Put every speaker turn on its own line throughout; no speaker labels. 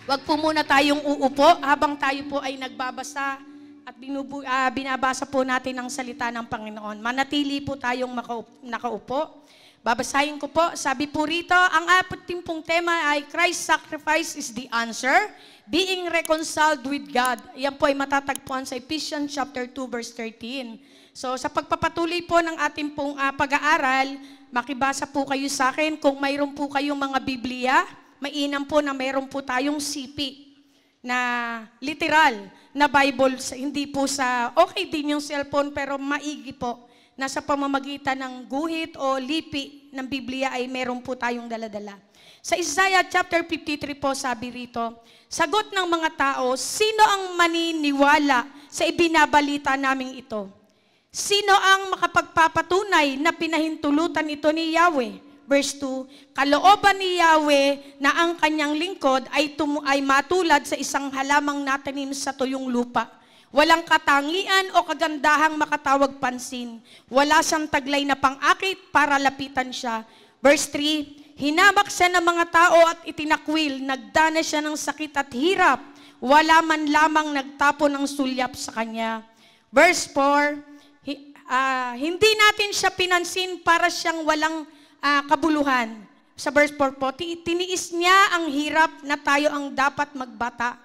Wag po muna tayong uupo habang tayo po ay nagbabasa at binabasa po natin ang salita ng Panginoon. Manatili po tayong nakaupo. Babasahin ko po, sabi po rito, ang ating pong tema ay Christ's sacrifice is the answer, being reconciled with God. Yan po ay matatagpuan sa Ephesians chapter 2 verse 13. So sa pagpapatuloy po ng ating pong pag-aaral, makibasa po kayo sa akin. Kung mayroon po kayong mga Biblia, mainam po na mayroon po tayong sipi na literal na Bible, hindi po sa, okay din yung cellphone pero maigi po. Nasa pamamagitan ng guhit o lipi ng Biblia ay meron po tayong daladala. Sa Isaiah chapter 53 po sabi rito, sagot ng mga tao, sino ang maniniwala sa ibinabalita naming ito? Sino ang makapagpapatunay na pinahintulutan ito ni Yahweh? Verse 2, kalooban ni Yahweh na ang kanyang lingkod ay matulad sa isang halamang natanim sa tuyong lupa. Walang katangian o kagandahang makatawag pansin. Wala siyang taglay na pang-akit para lapitan siya. Verse 3, hinamak siya ng mga tao at itinakwil. Nagdana siya ng sakit at hirap. Wala man lamang nagtapo ng sulyap sa kanya. Verse 4, hindi natin siya pinansin para siyang walang kabuluhan. Sa verse 4 po, tiniis niya ang hirap na tayo ang dapat magbata.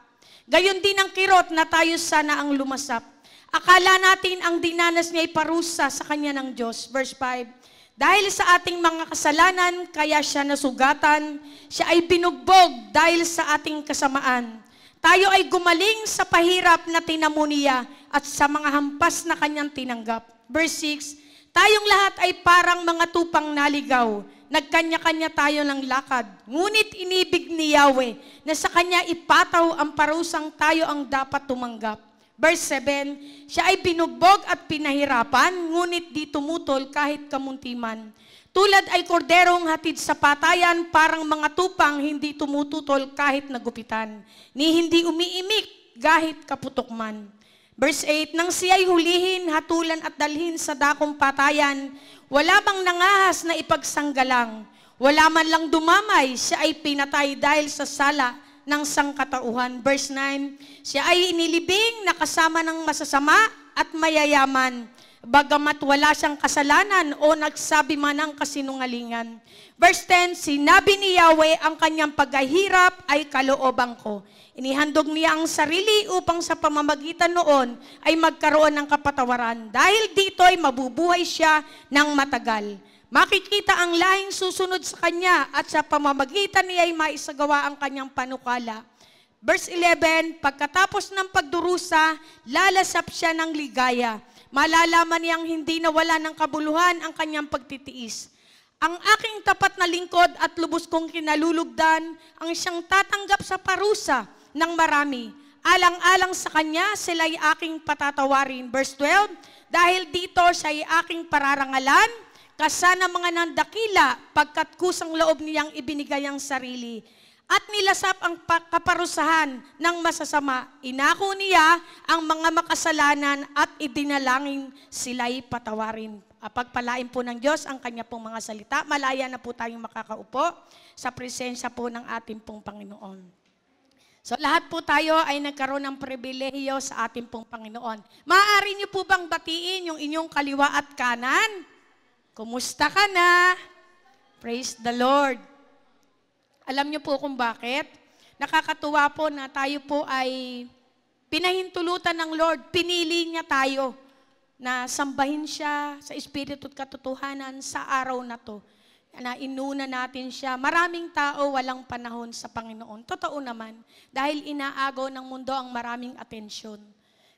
Gayon din ang kirot na tayo sana ang lumasap. Akala natin ang dinanas niya ay parusa sa kanya ng Diyos. Verse 5, dahil sa ating mga kasalanan, kaya siya nasugatan, siya ay binugbog dahil sa ating kasamaan. Tayo ay gumaling sa pahirap na tinamo niya at sa mga hampas na kanyang tinanggap. Verse 6, tayong lahat ay parang mga tupang naligaw. Nagkanya-kanya tayo ng lakad. Ngunit inibig ni Yahweh na sa kanya ipataw ang parusang tayo ang dapat tumanggap. Verse 7, siya ay binugbog at pinahirapan, ngunit di tumutol kahit kamuntiman. Tulad ay korderong hatid sa patayan, parang mga tupang hindi tumututol kahit nagupitan. Ni hindi umiimik kahit kaputok man. Verse 8, nang siya'y hulihin, hatulan at dalhin sa dakong patayan, wala bang nangahas na ipagsanggalang? Wala man lang dumamay, siya ay pinatay dahil sa sala ng sangkatauhan. Verse 9, siya ay inilibing na kasama ng masasama at mayayaman, bagamat wala siyang kasalanan o nagsabi man ng kasinungalingan. Verse 10, sinabi ni Yahweh, ang kanyang paghahirap ay kalooban ko. Inihandog niya ang sarili upang sa pamamagitan noon ay magkaroon ng kapatawaran. Dahil dito ay mabubuhay siya ng matagal. Makikita ang lahing susunod sa kanya at sa pamamagitan niya ay maisagawa ang kanyang panukala. Verse 11, pagkatapos ng pagdurusa, lalasap siya ng ligaya. Malalaman niyang hindi nawala ng kabuluhan ang kanyang pagtitiis. Ang aking tapat na lingkod at lubos kong kinalulugdan ang siyang tatanggap sa parusa ng marami. Alang-alang sa kanya, sila'y aking patatawarin. Verse 12, dahil dito siya'y aking pararangalan, kasana mga nandakila, pagkat kusang loob niyang ibinigay ang sarili. At nilasap ang kaparusahan ng masasama. Inako niya ang mga makasalanan at idinalangin sila'y patawarin. Pagpalain po ng Diyos ang kanya pong mga salita. Malaya na po tayong makakaupo sa presensya po ng ating pong Panginoon. So lahat po tayo ay nagkaroon ng pribilehiyo sa ating pong Panginoon. Maaari niyo po bang batiin yung inyong kaliwa at kanan? Kumusta ka na? Praise the Lord. Alam niyo po kung bakit? Nakakatuwa po na tayo po ay pinahintulutan ng Lord, pinili niya tayo na sambahin siya sa espiritu at katotohanan sa araw na to. Na inuna natin siya. Maraming tao walang panahon sa Panginoon. Totoo naman, dahil inaagaw ng mundo ang maraming atensyon.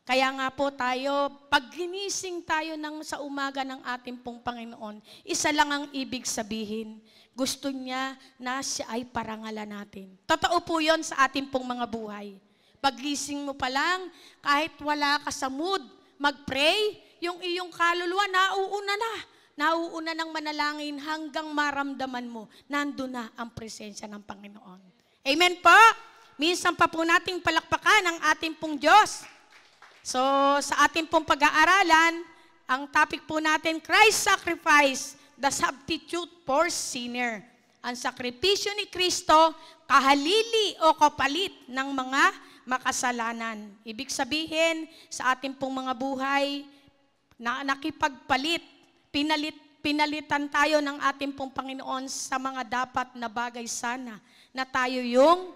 Kaya nga po tayo, pag ginising tayo sa umaga ng ating pong Panginoon, isa lang ang ibig sabihin. Gusto niya na siya ay parangalan natin. Totoo po yon sa ating pong mga buhay. Paggising mo pa lang, kahit wala ka sa mood, mag-pray, yung iyong kaluluwa, nauuna na. Nauuna ng manalangin hanggang maramdaman mo, nandun na ang presensya ng Panginoon. Amen po? Minsan pa po nating palakpakan ang ating pong Diyos. So, sa ating pong pag-aaralan, ang topic po natin, Christ's sacrifice, the substitute for sinner. Ang sakripisyo ni Kristo, kahalili o kapalit ng mga makasalanan. Ibig sabihin, sa ating pong mga buhay, na nakipagpalit, pinalitan tayo ng ating pong Panginoon sa mga dapat na bagay sana, na tayo yung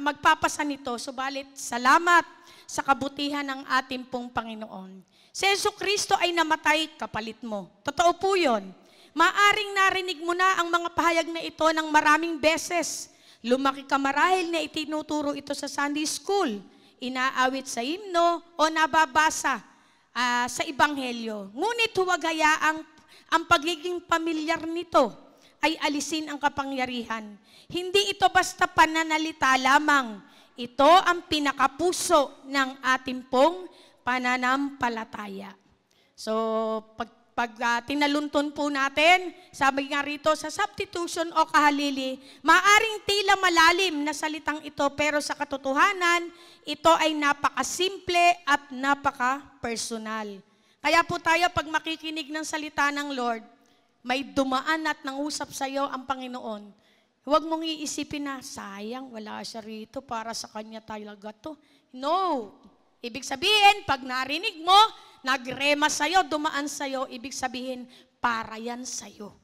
magpapasa nito. Subalit, salamat sa kabutihan ng ating pong Panginoon. Si Jesucristo ay namatay, kapalit mo. Totoo po yun. Maaring narinig mo na ang mga pahayag na ito ng maraming beses. Lumaki ka marahil na itinuturo ito sa Sunday School, inaawit sa himno o nababasa sa Ebanghelyo. Ngunit huwag hayaang ang pagiging pamilyar nito ay alisin ang kapangyarihan. Hindi ito basta pananalita lamang. Ito ang pinakapuso ng ating pong pananampalataya. So, pag tinalunton po natin, sabi nga rito, sa substitution o kahalili, maaring tila malalim na salitang ito, pero sa katotohanan, ito ay napakasimple at napaka-personal. Kaya po tayo, pag makikinig ng salita ng Lord, may dumaan at nangusap sa iyo ang Panginoon. Huwag mong iisipin na, sayang, wala siya rito, para sa kanya talaga to. No! Ibig sabihin, pag narinig mo, nagrema sa'yo, dumaan sa'yo, ibig sabihin, para yan sa'yo.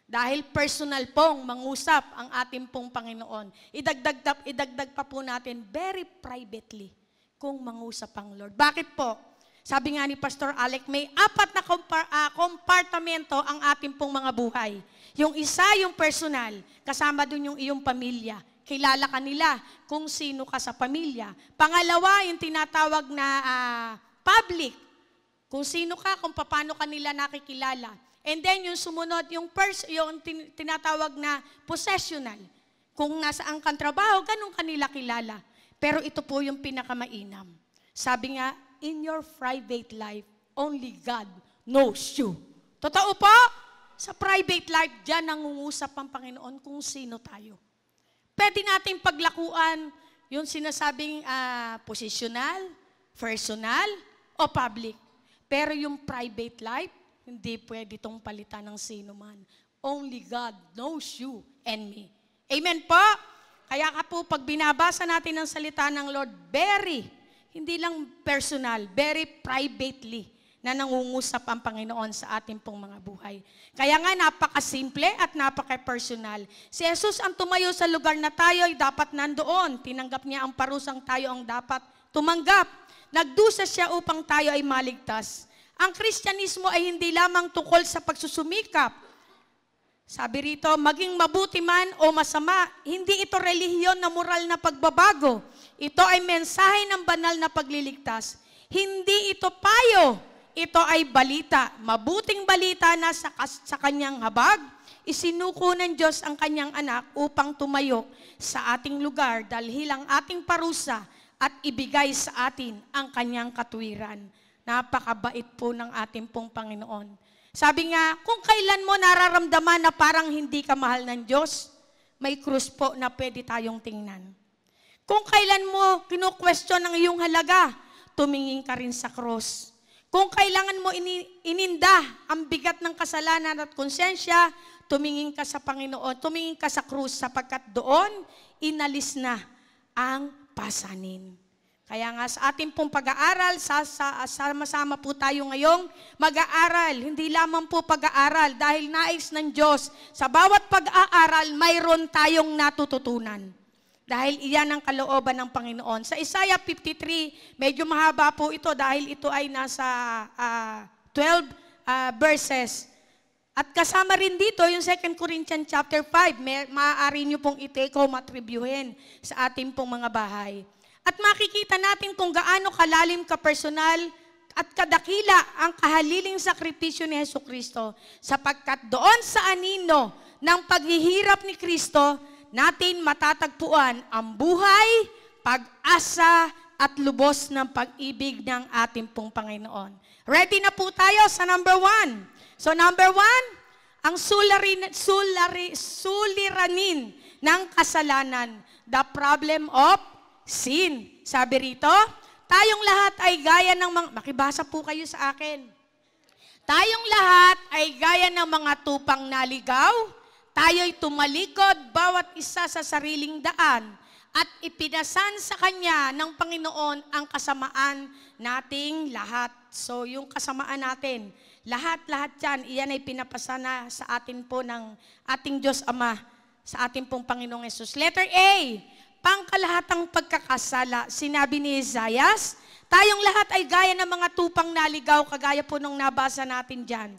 Dahil personal pong mangusap ang ating pong Panginoon. Idagdag pa po natin, very privately, kung mangusap ang Lord. Bakit po? Sabi nga ni Pastor Alec, may 4 na kompartamento ang ating pong mga buhay. Yung isa, yung personal, kasama dun yung iyong pamilya. Kilala ka nila kung sino ka sa pamilya. Pangalawa, yung tinatawag na public. Kung sino ka, kung paano ka nila nakikilala. And then yung sumunod, yung tinatawag na possessional. Kung nasaan kang trabaho, ganun ka nila kilala. Pero ito po yung pinakamainam. Sabi nga, in your private life, only God knows you. Totoo po? Sa private life, dyan nangungusap ang Panginoon kung sino tayo. Pwede natin paglakuan yung sinasabing positional, personal, o public. Pero yung private life, hindi pwede itong palitan ng sino man. Only God knows you and me. Amen po? Kaya ka po, pag binabasa natin ang salita ng Lord, hindi lang personal, very privately, na nangungusap ang Panginoon sa ating pong mga buhay. Kaya nga, napakasimple at napaka-personal. Si Jesus ang tumayo sa lugar na tayo ay dapat nandoon. Tinanggap niya ang parusang tayo ang dapat tumanggap. Nagdusa siya upang tayo ay maligtas. Ang Kristyanismo ay hindi lamang tukol sa pagsusumikap. Sabi rito, maging mabuti man o masama, hindi ito relihiyon na moral na pagbabago. Ito ay mensahe ng banal na pagliligtas. Hindi ito payo. Ito ay balita, mabuting balita na sa kanyang habag, isinuko ng Diyos ang kanyang anak upang tumayo sa ating lugar dahil ang ating parusa at ibigay sa atin ang kanyang katuwiran. Napakabait po ng ating pong Panginoon. Sabi nga, kung kailan mo nararamdaman na parang hindi ka mahal ng Diyos, may krus po na pwede tayong tingnan. Kung kailan mo kinu-question ang iyong halaga, tumingin ka rin sa krus. Kung kailangan mo ininda ang bigat ng kasalanan at konsensya, tumingin ka sa Panginoon, tumingin ka sa krus sapagkat doon, inalis na ang pasanin. Kaya nga sa ating pong pag-aaral, sama-sama po tayo ngayong mag-aaral. Hindi lamang po pag-aaral dahil nais ng Diyos, sa bawat pag-aaral, mayroon tayong natututunan. Dahil iyan ang kalooban ng Panginoon. Sa Isaiah 53, medyo mahaba po ito dahil ito ay nasa 12 verses. At kasama rin dito yung 2 Corinthians chapter 5. Maaari nyo pong i-take home at reviewin sa ating pong mga bahay. At makikita natin kung gaano kalalim, kapersonal, at kadakila ang kahaliling sakripisyo ni Jesucristo. Sapagkat doon sa anino ng paghihirap ni Kristo, natin matatagpuan ang buhay, pag-asa, at lubos ng pag-ibig ng ating pong Panginoon. Ready na po tayo sa number 1. So number 1, ang suliranin ng kasalanan, the problem of sin. Sabi rito, tayong lahat ay gaya ng mga, makibasa po kayo sa akin. Tayong lahat ay gaya ng mga tupang naligaw. Tayo'y tumalikod bawat isa sa sariling daan at ipinasan sa Kanya ng Panginoon ang kasamaan nating lahat. So yung kasamaan natin, lahat-lahat yan, iyan ay pinapasana sa atin po ng ating Diyos Ama, sa ating pong Panginoong Yesus. Letter A, pangkalahatang pagkakasala. Sinabi ni Isaias, tayong lahat ay gaya ng mga tupang naligaw, kagaya po nung nabasa natin dyan.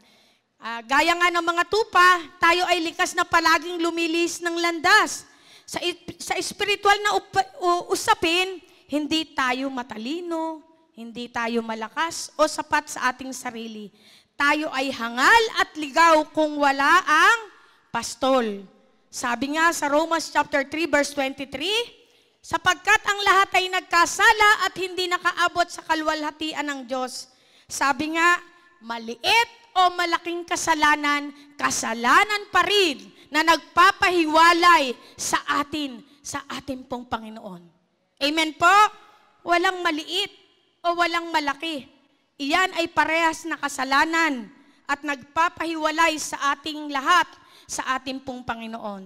Gaya nga ng mga tupa, tayo ay likas na palaging lumilis ng landas. Sa espiritual na usapin, hindi tayo matalino, hindi tayo malakas o sapat sa ating sarili. Tayo ay hangal at ligaw kung wala ang pastol. Sabi nga sa Romans chapter 3 verse 23, sapagkat ang lahat ay nagkasala at hindi nakaabot sa kaluwalhatian ng Diyos. Sabi nga, maliit o malaking kasalanan, kasalanan pa rin na nagpapahiwalay sa atin, sa ating pong Panginoon. Amen po? Walang maliit o walang malaki. Iyan ay parehas na kasalanan at nagpapahiwalay sa ating lahat, sa ating pong Panginoon.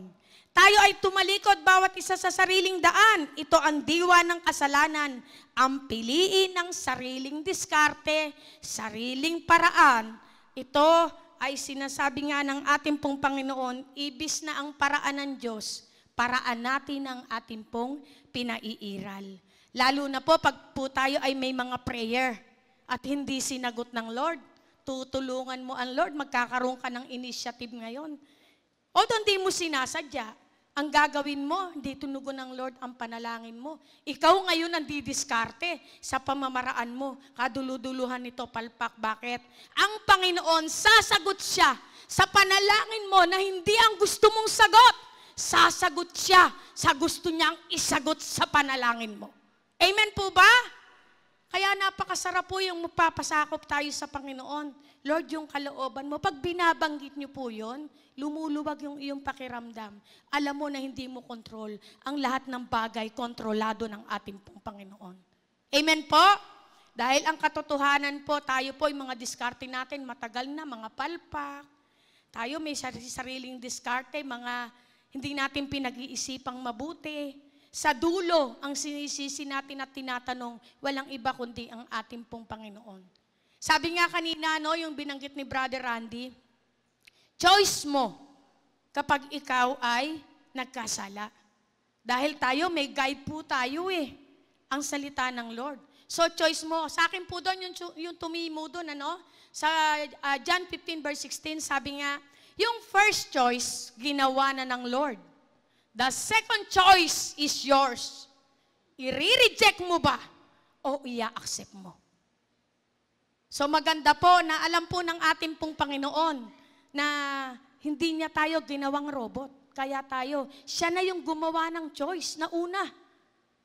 Tayo ay tumalikod bawat isa sa sariling daan. Ito ang diwa ng kasalanan. Ang piliin ng sariling diskarte, sariling paraan. Ito ay sinasabi nga ng ating pong Panginoon, ibis na ang paraan ng Diyos, paraan natin ang ating pong pinaiiral. Lalo na po pag po tayo ay may mga prayer at hindi sinagot ng Lord, tutulungan mo ang Lord, magkakaroon ka ng initiative ngayon. Although hindi mo sinasadya, ang gagawin mo, hindi tunugon ng Lord ang panalangin mo. Ikaw ngayon ang didiskarte sa pamamaraan mo. Kaduluduluhan nito, palpak. Bakit? Ang Panginoon, sasagot siya sa panalangin mo na hindi ang gusto mong sagot. Sasagot siya sa gusto niyang isagot sa panalangin mo. Amen po ba? Kaya napakasarap po yung mapapasakop tayo sa Panginoon. Lord, yung kalooban mo, pag binabanggit niyo po yun, lumuluwag yung iyong pakiramdam. Alam mo na hindi mo control. Ang lahat ng bagay, kontrolado ng ating pong Panginoon. Amen po? Dahil ang katotohanan po, tayo po, yung mga diskarte natin, matagal na, mga palpak. Tayo may sariling diskarte, mga hindi natin pinag-iisipang mabuti. Sa dulo, ang sinisisi natin at tinatanong, walang iba kundi ang ating pong Panginoon. Sabi nga kanina, no, yung binanggit ni Brother Randy, choice mo kapag ikaw ay nagkasala. Dahil tayo, may guide po tayo ang salita ng Lord. So choice mo, sa akin po doon, yung tumimo doon, ano? Sa John 15 verse 16, sabi nga, yung first choice, ginawa na ng Lord. The second choice is yours. I-reject mo ba o i-accept mo? So maganda po na alam po ng ating pong Panginoon na hindi niya tayo ginawang robot. Kaya tayo, siya na yung gumawa ng choice na una.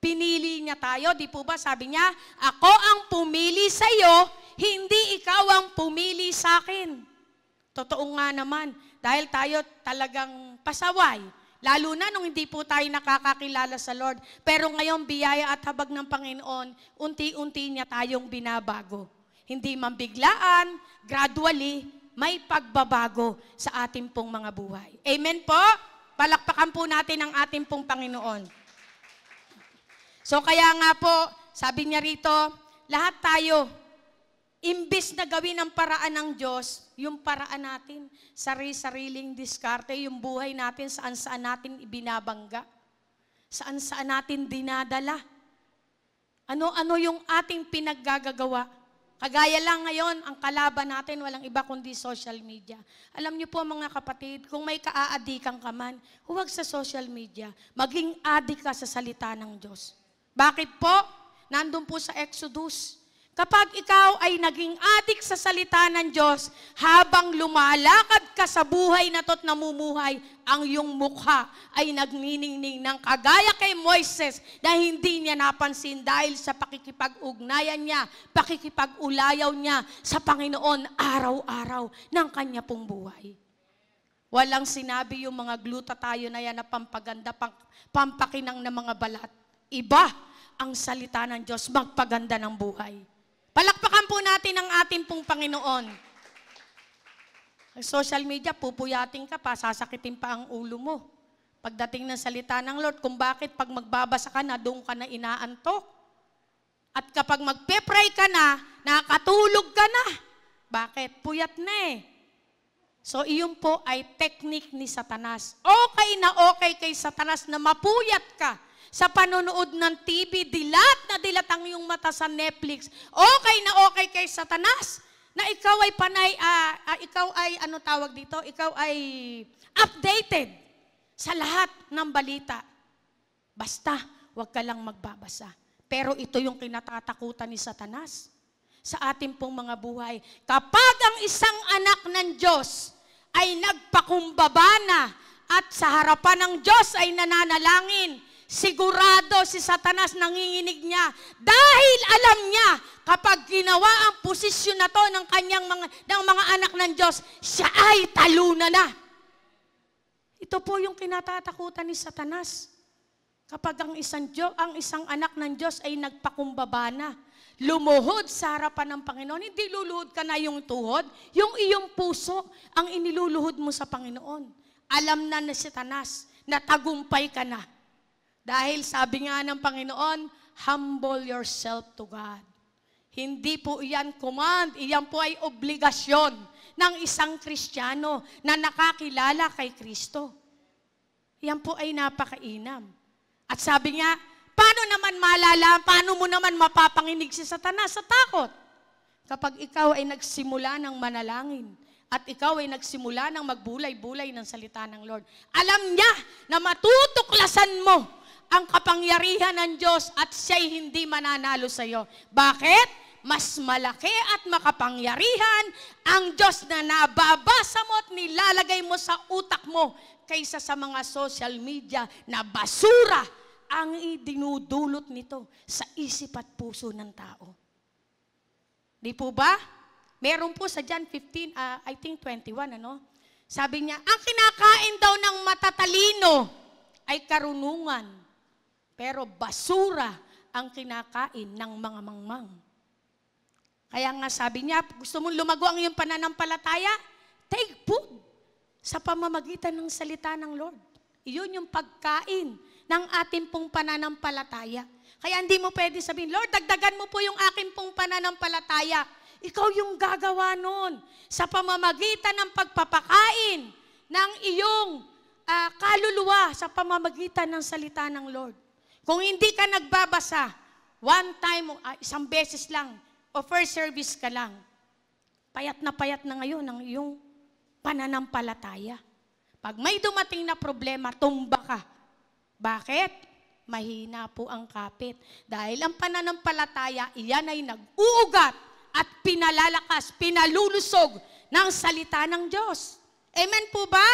Pinili niya tayo, di po ba? Sabi niya, ako ang pumili sa iyo, hindi ikaw ang pumili sa akin. Totoo nga naman, dahil tayo talagang pasaway. Lalo na nung hindi po tayo nakakakilala sa Lord. Pero ngayon, biyaya at habag ng Panginoon, unti-unti niya tayong binabago. Hindi man biglaan, gradually, may pagbabago sa ating pong mga buhay. Amen po? Palakpakan po natin ang ating pong Panginoon. So kaya nga po, sabi niya rito, lahat tayo, imbis na gawin ang paraan ng Diyos, yung paraan natin, sariling diskarte, yung buhay natin, saan-saan natin ibinabangga, saan-saan natin dinadala. Ano-ano yung ating pinaggagawa. Kagaya lang ngayon, ang kalaban natin, walang iba kundi social media. Alam niyo po mga kapatid, kung may kaaadikan ka man, huwag sa social media. Maging adik ka sa salita ng Diyos. Bakit po? Nandun po sa Exodus. Kapag ikaw ay naging adik sa salita ng Diyos, habang lumalakad ka sa buhay na to't namumuhay, ang iyong mukha ay nagniningning ng kagaya kay Moises na hindi niya napansin dahil sa pakikipag-ugnayan niya, pakikipag-ulayaw niya sa Panginoon araw-araw ng kanya pong buhay. Walang sinabi yung mga glutathione na yan na pampaganda, pampakinang ng mga balat. Iba ang salita ng Diyos, magpaganda ng buhay. Palakpakan po natin ang ating pong Panginoon. Social media, pupuyating ka pa, sasakitin pa ang ulo mo. Pagdating ng salita ng Lord, kung bakit pag magbabasa ka na, doon ka na inaantok. At kapag magpe-pray ka na, nakatulog ka na. Bakit? Puyat na eh. So, iyon po ay technique ni Satanas. Okay kay Satanas na mapuyat ka sa panonood ng TV, dilat na dilat ang iyong mata sa Netflix. Okay kay Satanas na ikaw ay ikaw ay updated sa lahat ng balita. Basta, wag ka lang magbabasa. Pero ito yung kinatatakutan ni Satanas sa ating pong mga buhay. Kapag ang isang anak ng Diyos ay nagpakumbaba na at sa harapan ng Diyos ay nananalangin, sigurado si Satanas nanginginig niya dahil alam niya kapag ginawa ang posisyon na to ng mga anak ng Diyos, siya ay talunan na. Ito po yung kinatatakutan ni Satanas. Kapag ang isang anak ng Diyos ay nagpakumbaba na, lumuhod sa harapan ng Panginoon, hindi luluhod ka na yung tuhod, yung iyong puso ang iniluluhod mo sa Panginoon. Alam na ni Satanas na tagumpay ka na. Dahil sabi nga ng Panginoon, humble yourself to God. Hindi po iyan command, iyan po ay obligasyon ng isang Kristiyano na nakakilala kay Kristo. Iyan po ay napakainam. At sabi nga, paano naman malala, paano mo naman mapapanginig si Satanas sa takot? Kapag ikaw ay nagsimula ng manalangin at ikaw ay nagsimula ng magbulay-bulay ng salita ng Lord, alam niya na matutuklasan mo ang kapangyarihan ng Diyos at siya'y hindi mananalo sa iyo. Bakit? Mas malaki at makapangyarihan ang Diyos na nababasa mo at nilalagay mo sa utak mo kaysa sa mga social media na basura ang idinudulot nito sa isip at puso ng tao. Di po ba? Meron po sa John 15, I think 21, Sabi niya, ang kinakain daw ng matatalino ay karunungan, pero basura ang kinakain ng mga mangmang. Kaya nga sabi niya, gusto mong lumago ang iyong pananampalataya? Take food sa pamamagitan ng salita ng Lord. Iyon yung pagkain ng ating pong pananampalataya. Kaya hindi mo pwede sabihin, Lord, dagdagan mo po yung aking pong pananampalataya. Ikaw yung gagawa nun sa pamamagitan ng pagpapakain ng iyong kaluluwa sa pamamagitan ng salita ng Lord. Kung hindi ka nagbabasa, one time, isang beses lang, o first service ka lang, payat na ngayon ang iyong pananampalataya. Pag may dumating na problema, tumba ka. Bakit? Mahina po ang kapit. Dahil ang pananampalataya, iyan ay nag-uugat at pinalalakas, pinalulusog ng salita ng Diyos. Amen po ba?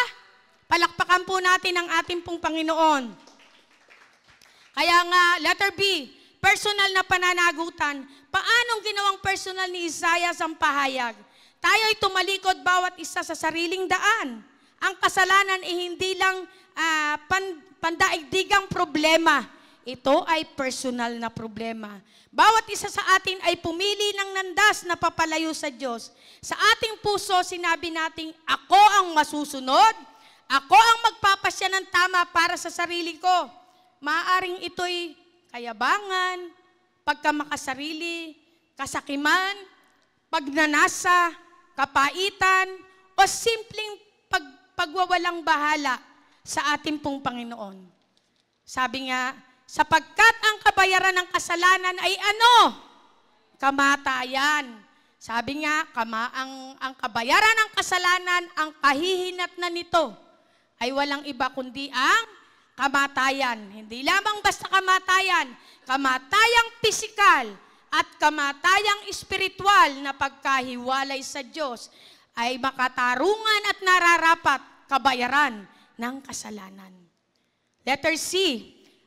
Palakpakan po natin ang ating pong Panginoon. Kaya nga, letter B, personal na pananagutan. Paanong ginawang personal ni Isaiah ang pahayag? Tayo ay tumalikod bawat isa sa sariling daan. Ang kasalanan ay hindi lang pandaigdigang problema. Ito ay personal na problema. Bawat isa sa atin ay pumili ng landas na papalayo sa Diyos. Sa ating puso, sinabi nating, ako ang masusunod, ako ang magpapasya ng tama para sa sarili ko. Maaaring ito'y kayabangan, pagkamakasarili, kasakiman, pagnanasa, kapaitan, o simpleng pagwawalang bahala sa ating pong Panginoon. Sabi nga, sapagkat ang kabayaran ng kasalanan ay ano? Kamatayan. Sabi nga, ang kabayaran ng kasalanan, ang kahihinat na nito, ay walang iba kundi ang kamatayan. Hindi lamang basta kamatayan, kamatayang pisikal at kamatayang espiritual na pagkahiwalay sa Diyos ay makatarungan at nararapat kabayaran ng kasalanan. Letter C,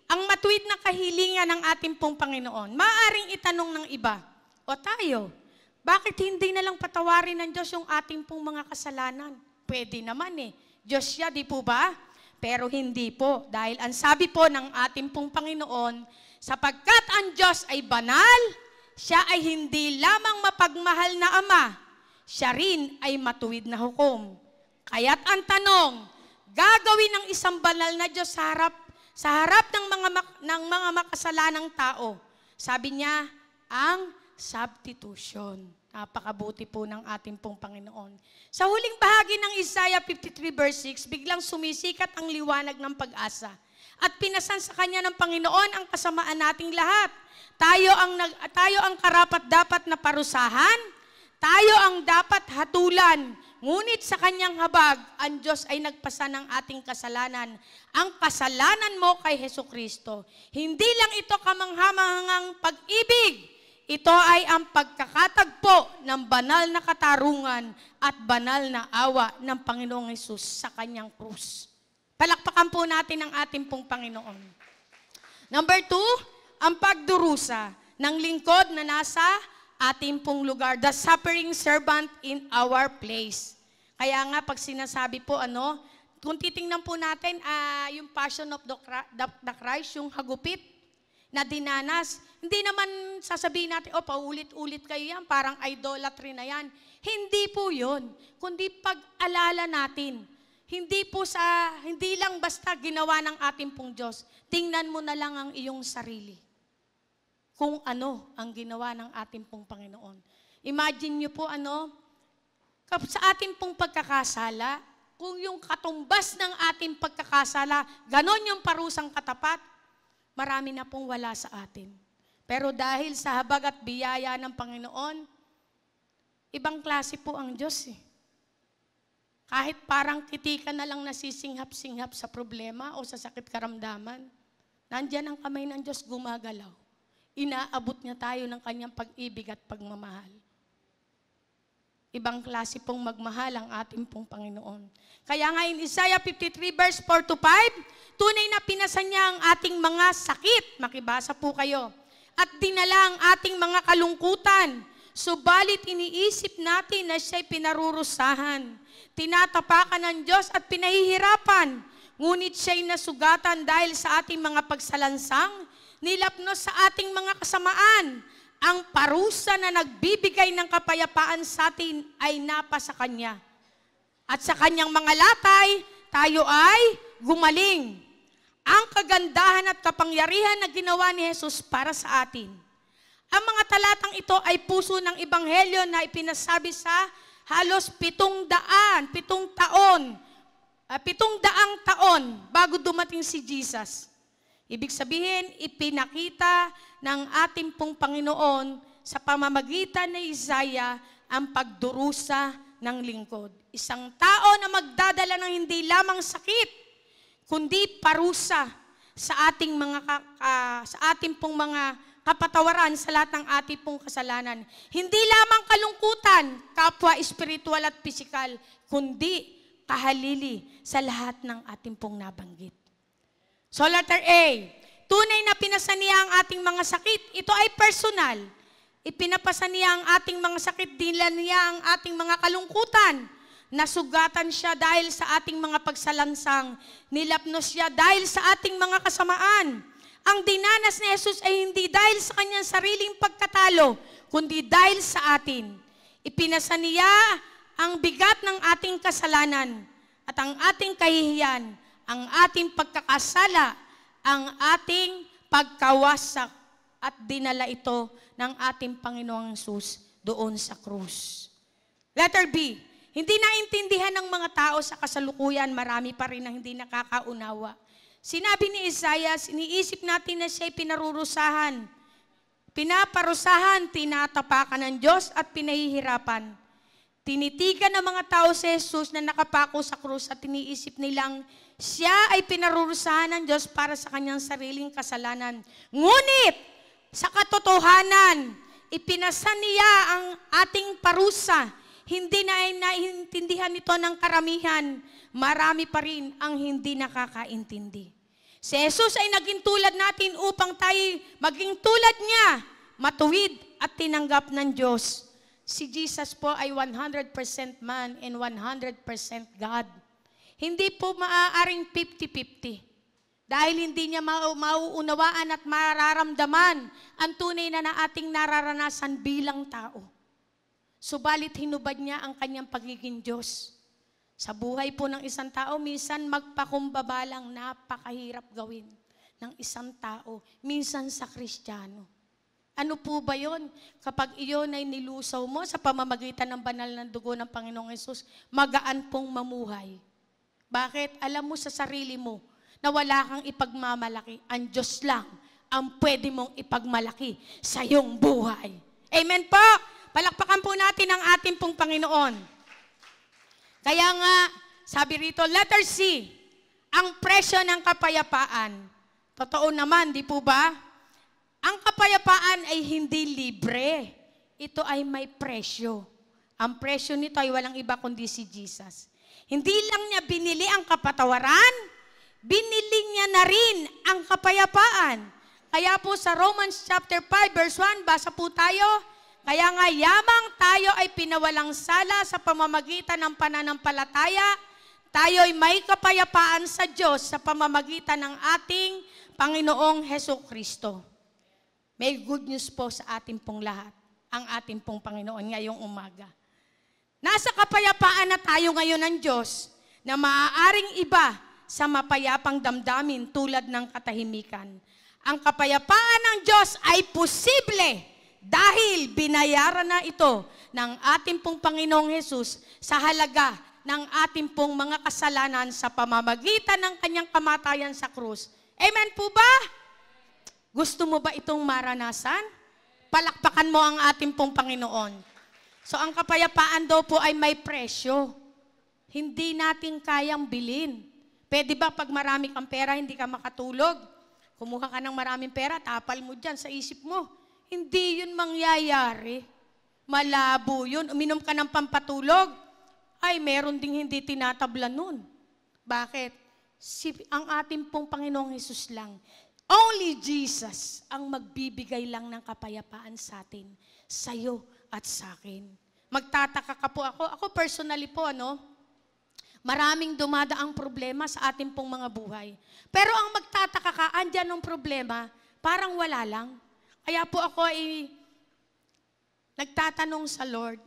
ang matuwid na kahilingan ng ating pong Panginoon. Maaring itanong ng iba, o tayo, bakit hindi na lang patawarin ng Diyos yung ating pong mga kasalanan? Pwede naman Diyos siya, di po ba? Pero hindi po, dahil ang sabi po ng ating pong Panginoon, sapagkat ang Diyos ay banal, siya ay hindi lamang mapagmahal na Ama, siya rin ay matuwid na hukom. Kaya't ang tanong, gagawin ng isang banal na Diyos sa harap ng mga makasalanang tao. Sabi niya, ang substitution. Napakabuti po ng ating pong Panginoon. Sa huling bahagi ng Isaiah 53 verse 6, biglang sumisikat ang liwanag ng pag-asa. At pinasan sa kanya ng Panginoon ang kasamaan nating lahat. Tayo ang karapat-dapat na parusahan, tayo ang dapat hatulan. Ngunit sa kanyang habag, ang Diyos ay nagpasa ng ating kasalanan. Ang kasalanan mo kay Hesukristo. Hindi lang ito kamanghamanghang pag-ibig. Ito ay ang pagkakatagpo ng banal na katarungan at banal na awa ng Panginoong Hesus sa kanyang krus. Palakpakan po natin ang ating pong Panginoon. Number 2, ang pagdurusa ng lingkod na nasa ating pong lugar. The suffering servant in our place. Kaya nga pag sinasabi po kung titingnan po natin yung Passion of the Christ, yung hagupit na dinanas, hindi naman sasabihin natin, paulit-ulit kayo yan, parang idolatry na yan. Hindi po yun, kundi pag-alala natin. Hindi lang basta ginawa ng ating pong Diyos. Tingnan mo na lang ang iyong sarili. Kung ano ang ginawa ng ating pong Panginoon. Imagine nyo po sa ating pong pagkakasala, kung yung katumbas ng ating pagkakasala, ganon yung parusang katapat, marami na pong wala sa atin. Pero dahil sa habag at biyaya ng Panginoon, ibang klase po ang Diyos eh. Kahit parang kitikan na lang nasisinghap-singhap sa problema o sa sakit karamdaman, nandyan ang kamay ng Diyos gumagalaw. Inaabot niya tayo ng kanyang pag-ibig at pagmamahal. Ibang klase pong magmahal ang ating pong Panginoon. Kaya nga in Isaiah 53 verse 4 to 5, tunay na pinasan niya ang ating mga sakit. Makibasa po kayo. At dinala ang ating mga kalungkutan. Subalit iniisip natin na siya'y pinarurusahan. Tinatapakan ng Diyos at pinahihirapan. Ngunit siya'y nasugatan dahil sa ating mga pagsalansang, nilapnos sa ating mga kasamaan. Ang parusa na nagbibigay ng kapayapaan sa atin ay napasa Kanya. At sa Kanyang mga latay, tayo ay gumaling. Ang kagandahan at kapangyarihan na ginawa ni Jesus para sa atin. Ang mga talatang ito ay puso ng Ebanghelyo na ipinasabi sa halos 700 taon bago dumating si Jesus. Ibig sabihin, ipinakita ng ating pong Panginoon sa pamamagitan ni Isaiah ang pagdurusa ng lingkod. Isang tao na magdadala ng hindi lamang sakit, kundi parusa sa ating pong mga kapatawaran sa lahat ng ating pong kasalanan. Hindi lamang kalungkutan, kapwa espiritual at pisikal, kundi kahalili sa lahat ng ating pong nabanggit. So letter A, tunay na pinasan niya ang ating mga sakit. Ito ay personal. Ipinapasan niya ang ating mga sakit, dinala niya ang ating mga kalungkutan. Nasugatan siya dahil sa ating mga pagsalansang. Nilapnos siya dahil sa ating mga kasamaan. Ang dinanas ni Jesus ay hindi dahil sa kanyang sariling pagkatalo, kundi dahil sa atin. Ipinasan niya ang bigat ng ating kasalanan at ang ating kahihiyan, ang ating pagkakasala, ang ating pagkawasak at dinala ito ng ating Panginoong Hesus doon sa krus. Letter B, hindi naintindihan ng mga tao sa kasalukuyan, marami pa rin ang hindi nakakaunawa. Sinabi ni Isaiah, iniisip natin na siya'y pinarurusahan, pinaparusahan, tinatapakan ng Diyos at pinahihirapan. Tinitigan ng mga tao si Jesus na nakapako sa krus at iniisip nilang siya ay pinarurusahan ng Diyos para sa kanyang sariling kasalanan. Ngunit, sa katotohanan, ipinasan niya ang ating parusa. Hindi na naiintindihan nito ng karamihan. Marami pa rin ang hindi nakakaintindi. Si Jesus ay naging tulad natin upang tayo maging tulad niya, matuwid at tinanggap ng Diyos. Si Jesus po ay 100% man and 100% God. Hindi po maaaring 50-50. Dahil hindi niya mauunawaan at mararamdaman ang tunay na ating nararanasan bilang tao. Subalit hinubad niya ang kanyang pagiging Diyos. Sa buhay po ng isang tao, minsan magpakumbaba lang, napakahirap gawin ng isang tao, minsan sa Kristiyano. Ano po ba yon? Kapag iyon ay nilusaw mo sa pamamagitan ng banal na dugo ng Panginoong Hesus, magaan pong mamuhay. Bakit? Alam mo sa sarili mo na wala kang ipagmamalaki. Ang Diyos lang ang pwede mong ipagmalaki sa iyong buhay. Amen po! Palakpakan po natin ang ating pong Panginoon. Kaya nga, sabi rito, letter C, ang presyo ng kapayapaan. Totoo naman, di po ba? Ang kapayapaan ay hindi libre. Ito ay may presyo. Ang presyo nito ay walang iba kundi si Jesus. Hindi lang niya binili ang kapatawaran, binili niya na rin ang kapayapaan. Kaya po sa Romans chapter 5 verse 1, basa po tayo, kaya nga yamang tayo ay pinawalang sala sa pamamagitan ng pananampalataya, tayo ay may kapayapaan sa Diyos sa pamamagitan ng ating Panginoong Hesukristo. May good news po sa ating pong lahat, ang ating pong Panginoon ngayong umaga. Nasa kapayapaan na tayo ngayon ng Diyos na maaaring iba sa mapayapang damdamin tulad ng katahimikan. Ang kapayapaan ng Diyos ay posible dahil binayaran na ito ng ating pong Panginoong Hesus sa halaga ng ating pong mga kasalanan sa pamamagitan ng kanyang kamatayan sa krus. Amen po ba? Gusto mo ba itong maranasan? Palakpakan mo ang ating pong Panginoon. So ang kapayapaan daw po ay may presyo. Hindi natin kayang bilhin. Pwede ba pag marami kang pera, hindi ka makatulog? Kumuha ka ng maraming pera, tapal mo dyan sa isip mo. Hindi yun mangyayari. Malabo yun. Uminom ka ng pampatulog, ay meron ding hindi tinatabla nun. Bakit? Ang ating pong Panginoong Hesus lang. Only Jesus ang magbibigay lang ng kapayapaan sa atin, sa'yo at sa akin. Magtataka ka po ako. Ako personally po, maraming dumadaang problema sa ating pong mga buhay. Pero ang magtataka ka, andyan ang problema, parang wala lang. Kaya po ako ay nagtatanong sa Lord.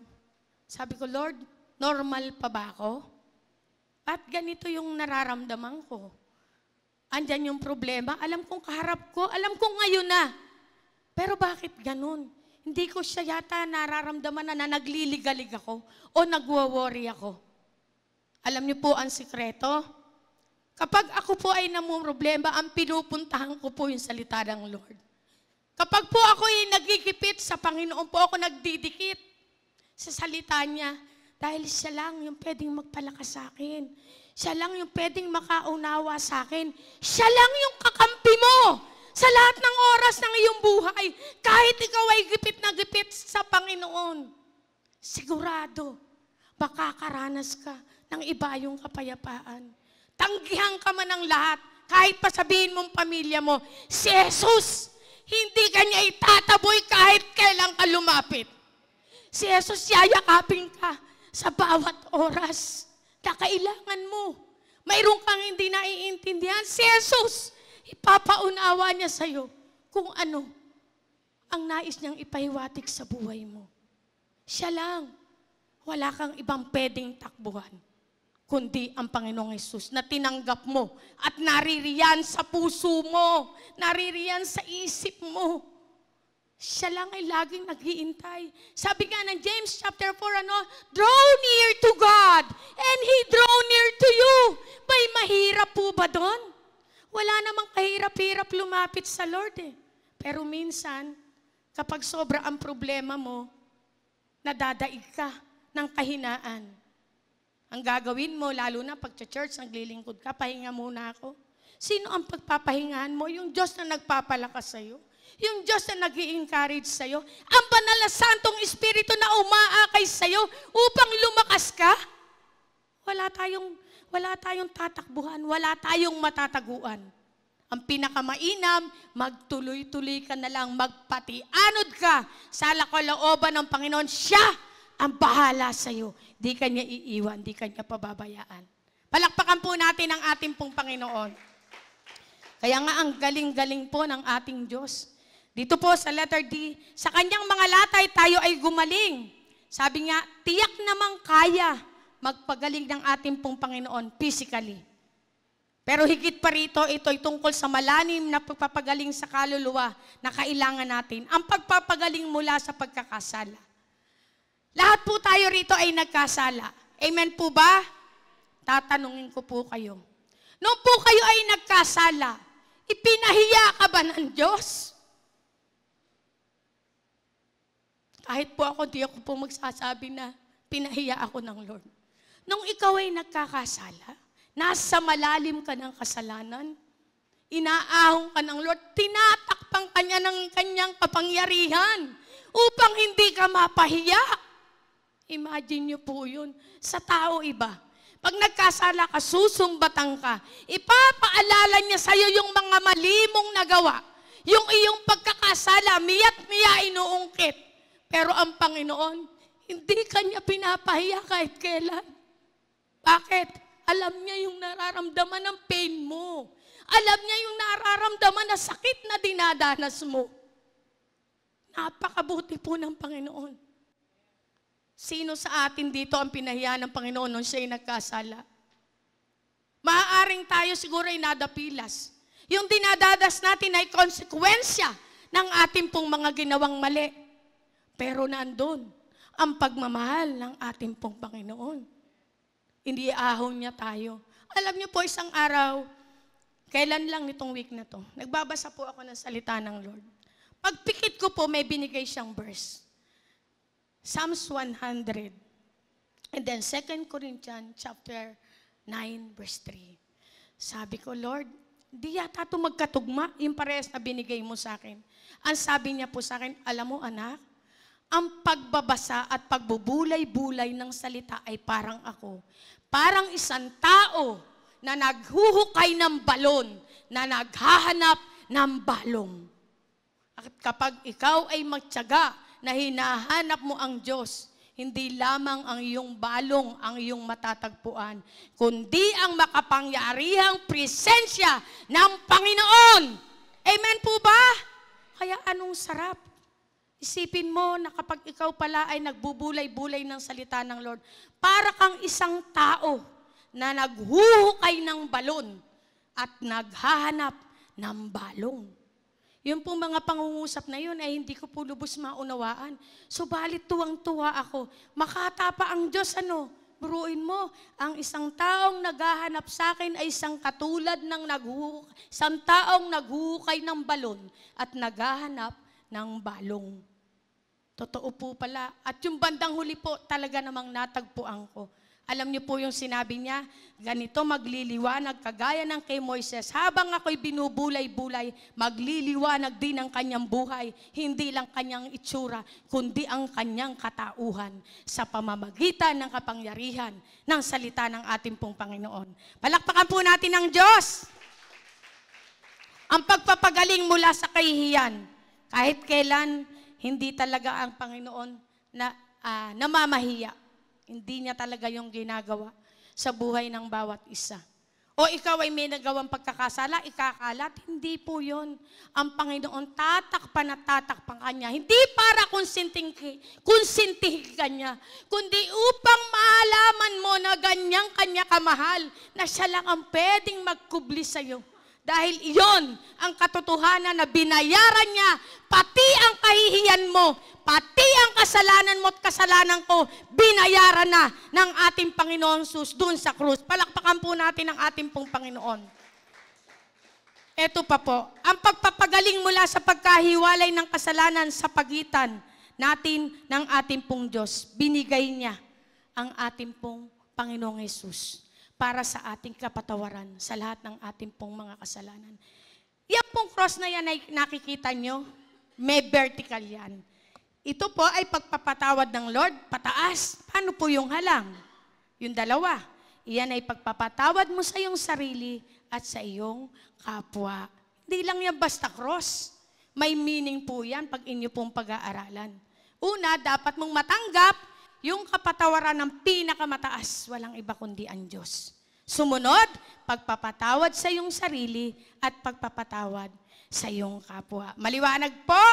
Sabi ko, Lord, normal pa ba ako? At ganito yung nararamdaman ko. Andyan yung problema, alam kong kaharap ko, alam kong ngayon na. Pero bakit ganun? Hindi ko siya yata nararamdaman na nagliligalig ako o nagwo-worry ako. Alam niyo po ang sikreto? Kapag ako po ay namumroblema, ang pinupuntahan ko po yung salita ng Lord. Kapag po ako ay nagigipit sa Panginoon po ako nagdidikit sa salita niya, dahil siya lang yung pwedeng magpalakas sa akin. Siya lang yung pwedeng makaunawa sa akin. Siya lang yung kakampi mo sa lahat ng oras ng iyong buhay. Kahit ikaw ay gipit na gipit sa Panginoon. Sigurado, makakaranas ka ng iba yung kapayapaan. Tanggihan ka man ng lahat. Kahit pa sabihin mong pamilya mo, si Jesus, hindi ka niya itataboy kahit kailan ka lumapit. Si Jesus, yayakapin ka sa bawat oras na kailangan mo. Mayroon kang hindi naiintindihan. Si Jesus, ipapaunawa niya sa'yo kung ano ang nais niyang ipahiwatig sa buhay mo. Siya lang. Wala kang ibang pwedeng takbuhan, kundi ang Panginoong Hesus na tinanggap mo at naririyan sa puso mo, naririyan sa isip mo. Siya lang ay laging nag-iintay. Sabi nga ng James chapter 4, draw near to God and He draw near to you. May mahirap po ba doon? Wala namang kahirap-hirap lumapit sa Lord eh. Pero minsan, kapag sobra ang problema mo, nadadaig ka ng kahinaan. Ang gagawin mo, lalo na pag church, naglilingkod ka, pahinga muna ako. Sino ang pagpapahingahan mo? Yung Diyos na nagpapalakas sa'yo. Yung Diyos na nag-i-encourage sa'yo. Ang banal na Santong Espiritu na umaakay sa'yo upang lumakas ka. Wala tayong tatakbuhan, wala tayong matataguan. Ang pinakamainam, magtuloy-tuloy ka na lang, magpatianod ka sa kalooban ng Panginoon. Siya ang bahala sa'yo. Di ka niya iiwan, di ka niya pababayaan. Palakpakan po natin ang ating pong Panginoon. Kaya nga ang galing-galing po ng ating Diyos. Dito po sa letter D, sa kanyang mga latay tayo ay gumaling. Sabi nga, tiyak namang kaya magpagaling ng ating pong Panginoon physically. Pero higit pa rito, ito'y tungkol sa malalim na pagpapagaling sa kaluluwa na kailangan natin. Ang pagpapagaling mula sa pagkakasala. Lahat po tayo rito ay nagkasala. Amen po ba? Tatanungin ko po kayo. Noong po kayo ay nagkasala, ipinahiya ka ba ng Diyos? Kahit po ako, di ako po magsasabi na pinahiya ako ng Lord. Nung ikaw ay nagkakasala, nasa malalim ka ng kasalanan, inaahon ka ng Lord, tinatakpan ka niya ng kanyang kapangyarihan upang hindi ka mapahiya. Imagine niyo po yun. Sa tao iba. Pag nagkasala ka, susumbatan ka, ipapaalala niya sa'yo yung mga mali mong nagawa. Yung iyong pagkakasala, miya't-miya inuungkit. Pero ang Panginoon, hindi kanya pinapahiya kahit kailan. Bakit? Alam niya yung nararamdaman ng pain mo. Alam niya yung nararamdaman na sakit na dinadanas mo. Napakabuti po ng Panginoon. Sino sa atin dito ang pinahiya ng Panginoon nung siya'y nagkasala? Maaaring tayo siguro ay nadapilas. Yung dinadadas natin ay konsekwensya ng ating pong mga ginawang mali. Pero nandun ang pagmamahal ng ating pong Panginoon. Hindi ahon niya tayo. Alam niyo po, isang araw, kailan lang nitong week na to, nagbabasa po ako ng salita ng Lord. Pagpikit ko po, may binigay siyang verse. Psalms 100. And then 2 Corinthians chapter 9 verse 3. Sabi ko, Lord, di yata ito magkatugma, yung parehas na binigay mo sa akin. Ang sabi niya po sa akin, alam mo anak, ang pagbabasa at pagbubulay-bulay ng salita ay parang ako. Parang isang tao na naghuhukay ng balon, na naghahanap ng balong. At kapag ikaw ay magtiyaga na hinahanap mo ang Diyos, hindi lamang ang iyong balong ang iyong matatagpuan, kundi ang makapangyarihang presensya ng Panginoon. Amen po ba? Kaya anong sarap? Isipin mo na kapag ikaw pala ay nagbubulay-bulay ng salita ng Lord, para kang isang tao na naghuhukay ng balon at naghahanap ng balong. Yung pong mga pangungusap na yun ay hindi ko po lubos maunawaan. Subalit tuwang-tuwa ako. Makatapa ang Diyos, buruin mo, ang isang taong naghahanap sa akin ay isang katulad ng isang taong naghuhukay ng balon at naghahanap ng balong. Totoo po pala. At yung bandang huli po, talaga namang natagpuan ko. Alam niyo po yung sinabi niya, ganito magliliwanag kagaya ng kay Moises. Habang ako'y binubulay-bulay, magliliwanag din ang kanyang buhay. Hindi lang kanyang itsura, kundi ang kanyang katauhan sa pamamagitan ng kapangyarihan ng salita ng ating pong Panginoon. Palakpakan po natin ang Diyos. Ang pagpapagaling mula sa kahihiyan. Kahit kailan, hindi talaga ang Panginoon na namamahiya. Hindi niya talaga yung ginagawa sa buhay ng bawat isa. O ikaw ay may nagawang pagkakasala, ikakalat, hindi po yun. Ang Panginoon tatakpan at tatakpan kanya. Hindi para konsintihin kanya, kundi upang maalaman mo na ganyang kanya kamahal, na siya lang ang pwedeng magkubli sa'yo. Dahil iyon ang katotohanan na binayaran niya, pati ang kahihiyan mo, pati ang kasalanan mo at kasalanan ko, binayaran na ng ating Panginoon Jesus doon sa krus. Palakpakan po natin ang ating pong Panginoon. Ito pa po, ang pagpapagaling mula sa pagkahiwalay ng kasalanan sa pagitan natin ng ating pong Diyos, binigay niya ang ating pong Panginoong Jesus para sa ating kapatawaran sa lahat ng ating pong mga kasalanan. Yan pong cross na yan ay nakikita nyo, may vertical yan. Ito po ay pagpapatawad ng Lord, pataas. Paano po yung halang? Yung dalawa. Iyan ay pagpapatawad mo sa iyong sarili at sa iyong kapwa. Hindi lang yan basta cross. May meaning po yan pag inyo pong pag-aaralan. Una, dapat mong matanggap yung kapatawaran ng pinakamataas, walang iba kundi ang Diyos. Sumunod, pagpapatawad sa iyong sarili at pagpapatawad sa iyong kapwa. Maliwanag po?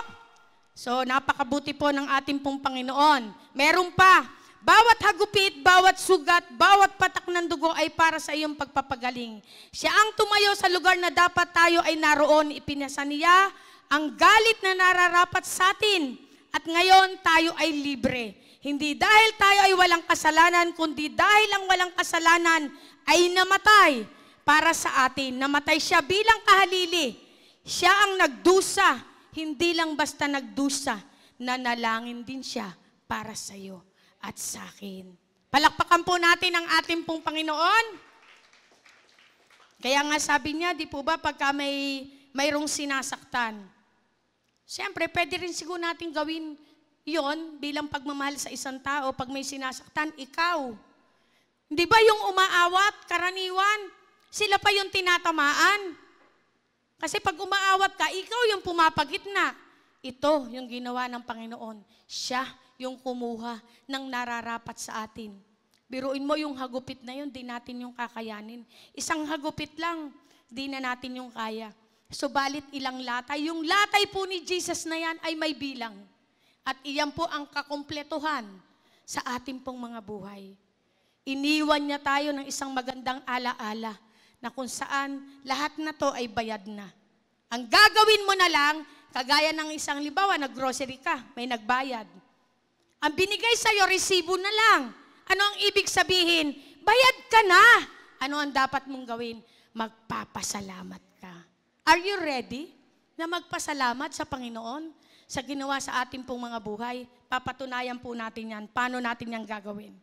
So, napakabuti po ng ating pong Panginoon. Meron pa, Bawat hagupit, bawat sugat, bawat patak ng dugo ay para sa iyong pagpapagaling. Siya ang tumayo sa lugar na dapat tayo ay naroon. Ipinasa niya ang galit na nararapat sa atin. At ngayon tayo ay libre. Hindi dahil tayo ay walang kasalanan, kundi dahil ang walang kasalanan ay namatay para sa atin. Namatay siya bilang kahalili. Siya ang nagdusa, hindi lang basta nagdusa, nanalangin din siya para sa iyo at sa akin. Palakpakan po natin ang ating pong Panginoon. Kaya nga sabi niya, di po ba, pagka mayroong sinasaktan, siyempre, pwede rin siguro natin gawin yon bilang pagmamahal sa isang tao. Pag may sinasaktan, ikaw. Di ba yung umaawat, karaniwan, sila pa yung tinatamaan? Kasi pag umaawat ka, ikaw yung pumapagitna. Ito yung ginawa ng Panginoon. Siya yung kumuha ng nararapat sa atin. Biruin mo yung hagupit na yun, di natin yung kakayanin. Isang hagupit lang, di na natin yung kaya. Subalit ilang latay. Yung latay po ni Jesus na yan ay may bilang. At iyan po ang kakumpletuhan sa ating pong mga buhay. Iniwan niya tayo ng isang magandang alaala na kung saan lahat na to ay bayad na. Ang gagawin mo na lang, kagaya ng isang libawa, nag-grocery ka, may nagbayad. Ang binigay sa'yo, resibo na lang. Ano ang ibig sabihin? Bayad ka na. Ano ang dapat mong gawin? Magpapasalamat ka. Are you ready na magpasalamat sa Panginoon sa ginawa sa ating pong mga buhay? Papatunayan po natin yan. Paano natin yan gagawin?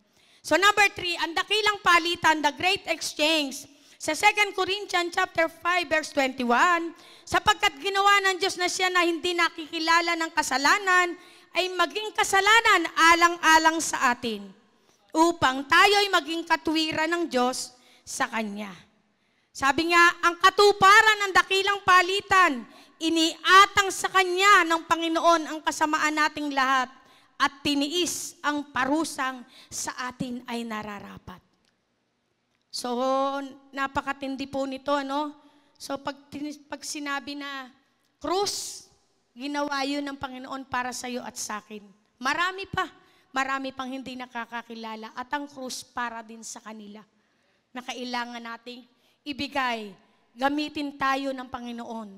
So number 3, ang dakilang palitan, the great exchange. Sa 2 Corinthians chapter 5 verse 21, sapagkat ginawa ng Diyos na siya na hindi nakikilala ng kasalanan, ay maging kasalanan alang-alang sa atin, upang tayo ay maging katuwiran ng Diyos sa Kanya. Sabi nga, ang katuparan ng dakilang palitan, iniatang sa Kanya ng Panginoon ang kasamaan nating lahat, at tiniis ang parusang sa atin ay nararapat. So, napakatindi po nito, ano? So, pag sinabi na krus, ginawa yun ng Panginoon para sa iyo at sa akin. Marami pang hindi nakakakilala at ang krus para din sa kanila na kailangan nating ibigay, gamitin tayo ng Panginoon.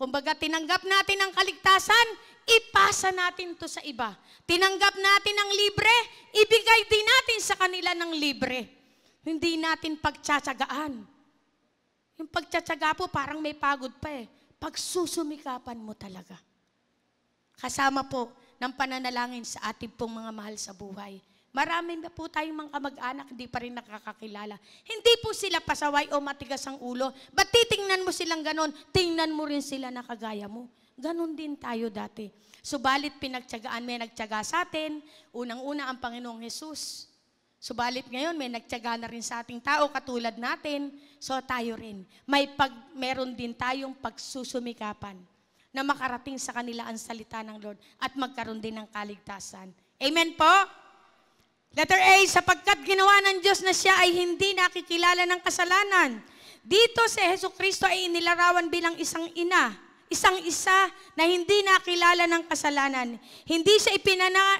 Kumbaga, tinanggap natin ang kaligtasan, ipasa natin to sa iba. Tinanggap natin ang libre, ibigay din natin sa kanila ng libre. Hindi natin pagtsatsagaan. Yung pagtsatsaga po, parang may pagod pa eh. Pagsusumikapan mo talaga. Kasama po ng pananalangin sa ating pong mga mahal sa buhay. Marami na po tayong mga kamag-anak, hindi pa rin nakakakilala. Hindi po sila pasaway o matigas ang ulo. Ba't titingnan mo silang ganon? Tingnan mo rin sila na kagaya mo. Ganon din tayo dati. Subalit pinagtsagaan, may nagtsaga sa atin. Unang-una ang Panginoong Jesus. Subalit ngayon, may nagtyaga na rin sa ating tao katulad natin. So tayo rin. Meron din tayong pagsusumikapan na makarating sa kanila ang salita ng Lord at magkaroon din ng kaligtasan. Amen po? Letter A, sapagkat ginawa ng Diyos na siya ay hindi nakikilala ng kasalanan. Dito si Jesucristo ay inilarawan bilang isang ina. Isang-isa na hindi nakilala ng kasalanan. Hindi siya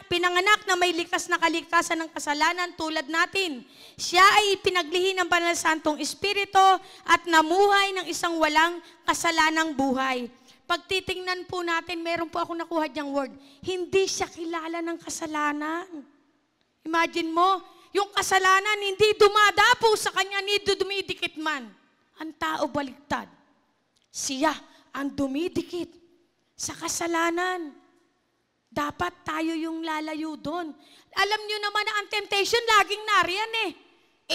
pinanganak na may likas na kalikasan ng kasalanan tulad natin. Siya ay ipinaglihi ng Banal Santong Espiritu at namuhay ng isang walang kasalanang buhay. Pag titingnan po natin, meron po ako nakuha diyang word, hindi siya kilala ng kasalanan. Imagine mo, yung kasalanan hindi dumadapo sa kanya, ni dumidikit man. Ang tao baliktad. Siya ang dumidikit sa kasalanan. Dapat tayo yung lalayo doon. Alam nyo naman na ang temptation laging nariyan eh.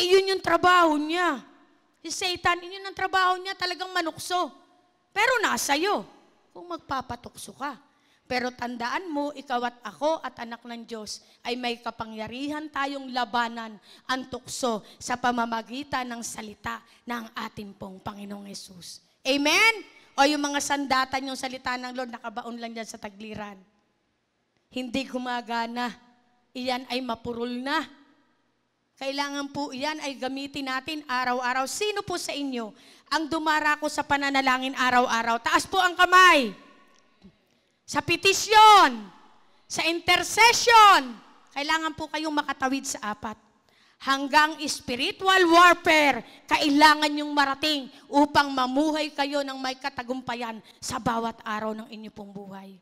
Yun yung trabaho niya. Si Satan, yun ang trabaho niya, talagang manukso. Pero nasa iyo kung magpapatukso ka. Pero tandaan mo, ikaw at ako at anak ng Diyos ay may kapangyarihan tayong labanan ang tukso sa pamamagitan ng salita ng ating pong Panginoong Yesus. Amen? O yung mga sandatan yung salita ng Lord, nakabaon lang dyan sa tagliran. Hindi gumagana. Iyan ay mapurol na. Kailangan po iyan ay gamitin natin araw-araw. Sino po sa inyo ang dumarako sa pananalangin araw-araw? Taas po ang kamay. Sa petisyon, sa intercession, kailangan po kayong makatawid sa 4. Hanggang spiritual warfare, kailangan yung marating upang mamuhay kayo ng may katagumpayan sa bawat araw ng inyo pong buhay.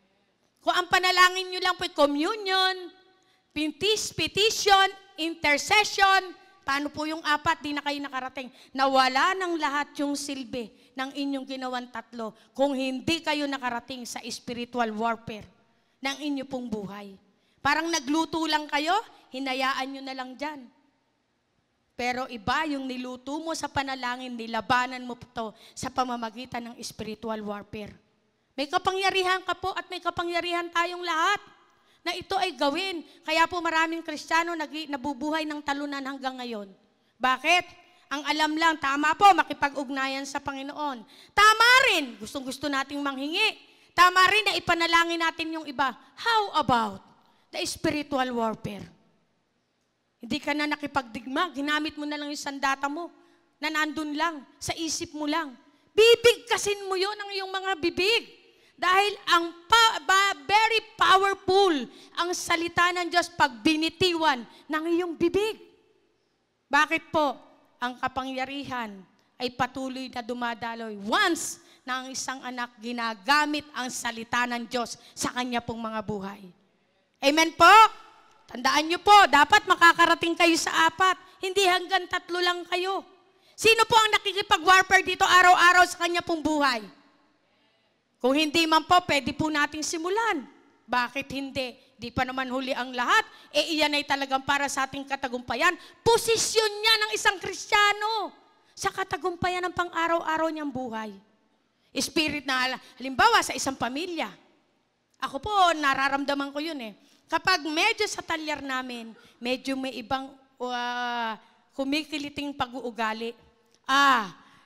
Kung ang panalangin nyo lang po communion, petition, intercession, paano po yung 4, di na kayo nakarating? Nawala ng lahat yung silbi ng inyong ginawang 3 kung hindi kayo nakarating sa spiritual warfare ng inyo pong buhay. Parang nagluto lang kayo, hinayaan nyo na lang dyan. Pero iba yung niluto mo sa panalangin, nilabanan mo to sa pamamagitan ng spiritual warfare. May kapangyarihan ka po at may kapangyarihan tayong lahat na ito ay gawin. Kaya po maraming Kristiyano nabubuhay ng talunan hanggang ngayon. Bakit? Ang alam lang, tama po, makipag-ugnayan sa Panginoon. Tama rin, gustong-gusto nating manghingi. Tama rin na ipanalangin natin yung iba. How about the spiritual warfare? Hindi ka na nakipagdigma, ginamit mo na lang yung sandata mo, na nandun lang, sa isip mo lang. Bibigkasin mo yun ang iyong mga bibig. Dahil ang very powerful ang salita ng Diyos pag binitiwan ng iyong bibig. Bakit po? Ang kapangyarihan ay patuloy na dumadaloy once na ang isang anak ginagamit ang salita ng Diyos sa kanya pong mga buhay. Amen po? Tandaan niyo po, dapat makakarating kayo sa 4. Hindi hanggang 3 lang kayo. Sino po ang nakikipag-warfare dito araw-araw sa kanya pong buhay? Kung hindi man po, pwede po nating simulan. Bakit hindi? Di pa naman huli ang lahat. Iyan ay talagang para sa ating katagumpayan. Posisyon niya ng isang Kristiyano sa katagumpayan ng pang-araw-araw niyang buhay. Spirit na, halimbawa sa isang pamilya. Ako po, nararamdaman ko yun eh. Kapag medyo sa talyar namin, medyo may ibang kumikiliting pag-uugali.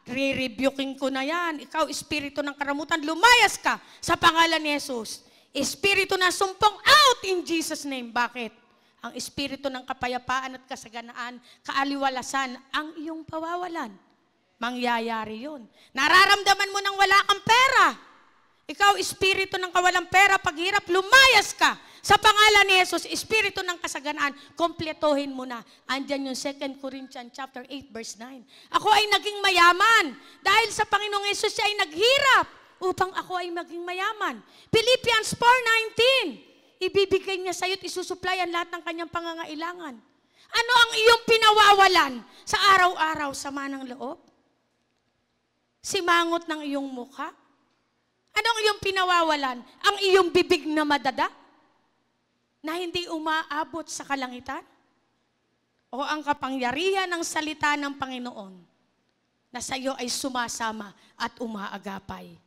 Re-rebuking ko na yan. Ikaw, espiritu ng karamutan, lumayas ka sa pangalan ni Jesus. Espiritu na sumpong, out in Jesus' name. Bakit? Ang espiritu ng kapayapaan at kasaganaan, kaaliwalasan, ang iyong pawawalan. Mangyayari yun. Nararamdaman mo nang wala kang pera. Ikaw, espiritu ng kawalang pera, paghirap, lumayas ka. Sa pangalan ni Jesus, espiritu ng kasaganaan, kompletohin mo na. Andyan yung 2 Corinthians chapter 8, verse 9. Ako ay naging mayaman dahil sa Panginoong Jesus siya ay naghirap upang ako ay maging mayaman. Philippians 4:19, ibibigay niya sa iyo at isusupply ang lahat ng kanyang pangangailangan. Ano ang iyong pinawawalan sa araw-araw? Sama ng loob? Simangot ng iyong mukha? Ano ang iyong pinawawalan? Ang iyong bibig na madada? Na hindi umaabot sa kalangitan? O ang kapangyarihan ng salita ng Panginoon na sa iyo ay sumasama at umaagapay?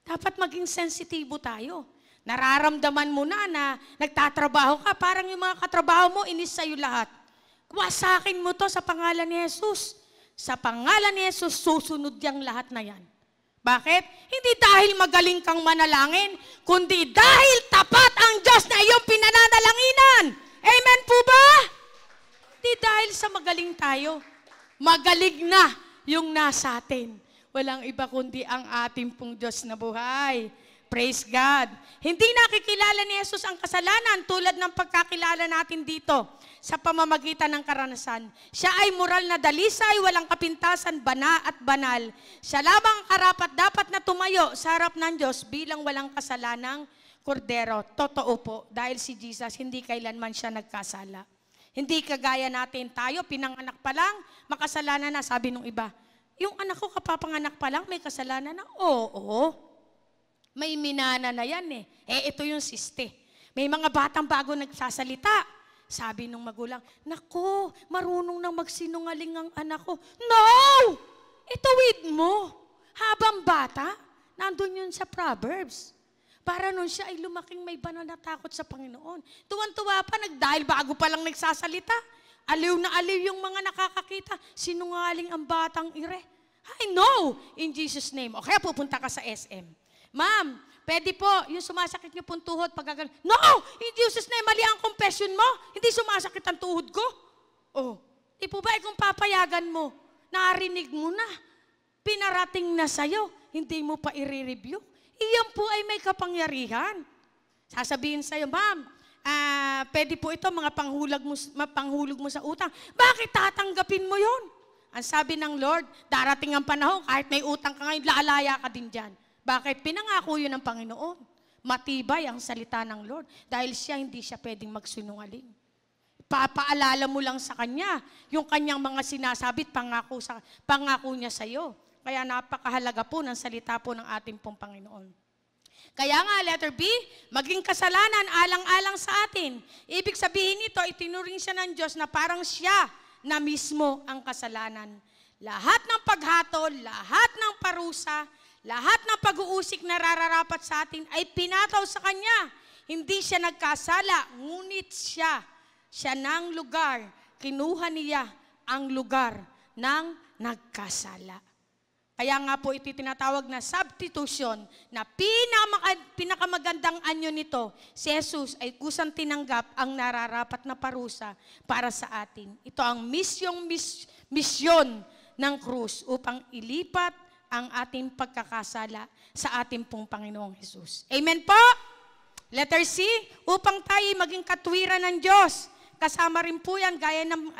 Dapat maging sensitibo tayo. Nararamdaman mo na nagtatrabaho ka, parang yung mga katrabaho mo, inis sa'yo lahat. Wasakin mo to sa pangalan ni Jesus. Sa pangalan ni Jesus, susunod yang lahat na yan. Bakit? Hindi dahil magaling kang manalangin, kundi dahil tapat ang Diyos na iyong pinananalanginan. Amen po ba? Hindi dahil sa magaling tayo. Magaling na yung nasa atin. Walang iba kundi ang ating pong Diyos na buhay. Praise God. Hindi nakikilala ni Jesus ang kasalanan tulad ng pagkakilala natin dito sa pamamagitan ng karanasan. Siya ay moral na dalisay, walang kapintasan, banal. Siya lamang karapat dapat na tumayo sa harap ng Diyos bilang walang kasalanang kordero. Totoo po, dahil si Jesus hindi kailanman siya nagkasala. Hindi kagaya natin tayo, pinanganak pa lang, makasalanan na, sabi nung iba. Yung anak ko kapapanganak pa lang, may kasalanan na? Oo. May minana na yan eh. Ito yung siste. May mga batang bago nagsasalita. Sabi nung magulang, "Nako, marunong nang magsinungaling ang anak ko." No! Ituwid mo. Habang bata, nandun yun sa Proverbs. Para nun siya ay lumaking may banal na takot sa Panginoon. Tuwan-tuwa pa, dahil bago pa lang nagsasalita. Aliw na aliw yung mga nakakakita. Sinungaling ang batang ire. I know, in Jesus' name. O kaya pupunta ka sa SM. Ma'am, pwede po, yung sumasakit niyo pong tuhod, pagkagal, no! In Jesus' name, mali ang confession mo. Hindi sumasakit ang tuhod ko. Oh, di po ba, kung papayagan mo, narinig mo na, pinarating na sa'yo, hindi mo pa i-review. Iyan po ay may kapangyarihan. Sasabihin sa'yo, ma'am, pwede po ito, mga panghulog mo sa utang. Bakit tatanggapin mo yon? Ang sabi ng Lord, darating ang panahon, kahit may utang ka ngayon, lalaya ka din dyan. Bakit? Pinangako yun ng Panginoon. Matibay ang salita ng Lord. Dahil hindi siya pwedeng magsinungaling. Papaalala mo lang sa Kanya, yung Kanyang mga sinasabit, pangako niya sa iyo. Kaya napakahalaga po ng salita po ng ating pong Panginoon. Kaya nga, letter B, maging kasalanan alang-alang sa atin. Ibig sabihin nito, itinuring siya ng Diyos na parang siya na mismo ang kasalanan. Lahat ng paghatol, lahat ng parusa, lahat ng pag-uusik na rarapat sa atin ay pinataw sa Kanya. Hindi siya nagkasala, ngunit siya ng lugar, kinuha niya ang lugar ng nagkasala. Kaya nga po ito tinatawag na substitution, na pinakamagandang anyo nito, si Jesus ay kusang tinanggap ang nararapat na parusa para sa atin. Ito ang misyon ng krus upang ilipat ang ating pagkakasala sa ating pong Panginoong Jesus. Amen po? Letter C, upang tayo maging katwiran ng Diyos. Kasama rin po yan, gaya ng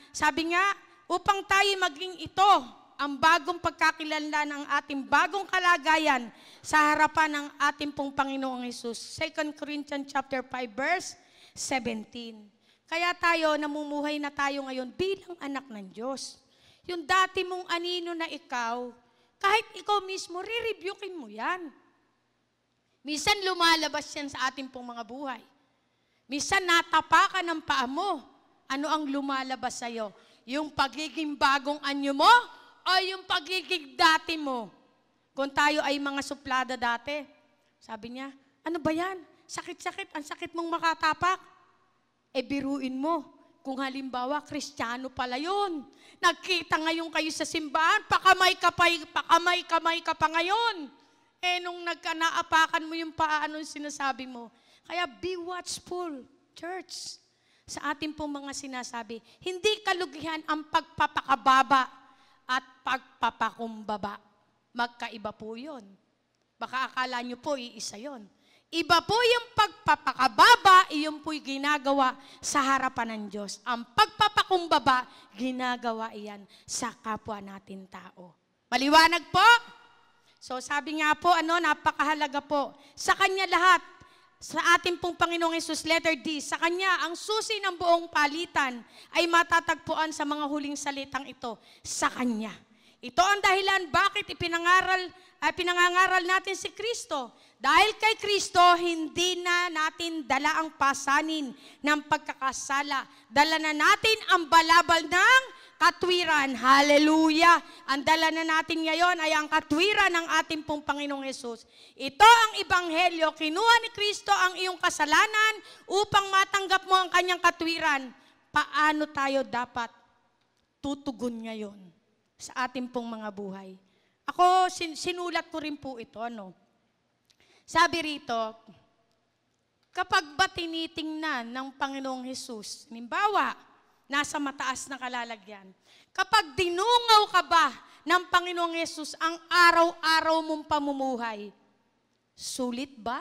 sabi nga, upang tayo maging ito, ang bagong pagkakilala ng ating bagong kalagayan sa harapan ng ating pong Panginoong Jesus. 2 Corinthians chapter 5 verse 17. Kaya tayo, namumuhay na tayo ngayon bilang anak ng Diyos. Yung dati mong anino na ikaw, kahit ikaw mismo, re-rebukein mo yan. Minsan lumalabas yan sa ating pong mga buhay. Minsan natapakan ng paa mo. Ano ang lumalabas sa'yo? Yung pagiging bagong anyo mo o yung pagiging dati mo? Kung tayo ay mga suplada dati, sabi niya, ano ba yan? Sakit-sakit, ang sakit mong makatapak. Biruin mo. Kung halimbawa, Kristiyano pala yun. Nagkita ngayon kayo sa simbahan, pakamay-kamay ka pa ngayon. Nung nagkanaapakan mo yung paa, anong sinasabi mo? Kaya be watchful, church. Sa ating pong mga sinasabi, hindi kalugihan ang pagpapakababa at pagpapakumbaba. Magkaiba po yun. Baka akala nyo po, iisa yun. Iba po yung pagpapakababa, iyon po'y ginagawa sa harapan ng Diyos. Ang pagpapakumbaba, ginagawa iyan sa kapwa natin tao. Maliwanag po? So sabi nga po, napakahalaga po. Sa Kanya lahat, sa ating pong Panginoong Hesus, letter D, sa Kanya, ang susi ng buong palitan ay matatagpuan sa mga huling salitang ito, sa Kanya. Ito ang dahilan bakit pinangangaral natin si Kristo. Dahil kay Kristo, hindi na natin dala ang pasanin ng pagkakasala. Dala na natin ang balabal ng katwiran. Hallelujah! Ang dala na natin ngayon ay ang katwiran ng ating pong Panginoong Hesus. Ito ang Ebanghelyo. Kinuha ni Kristo ang iyong kasalanan upang matanggap mo ang kanyang katwiran. Paano tayo dapat tutugon ngayon sa ating pong mga buhay? Ako, sinulat ko rin po ito, Sabi rito, kapag ba tinitingnan ng Panginoong Hesus, halimbawa, nasa mataas na kalalagyan, kapag dinungaw ka ba ng Panginoong Hesus ang araw-araw mong pamumuhay, sulit ba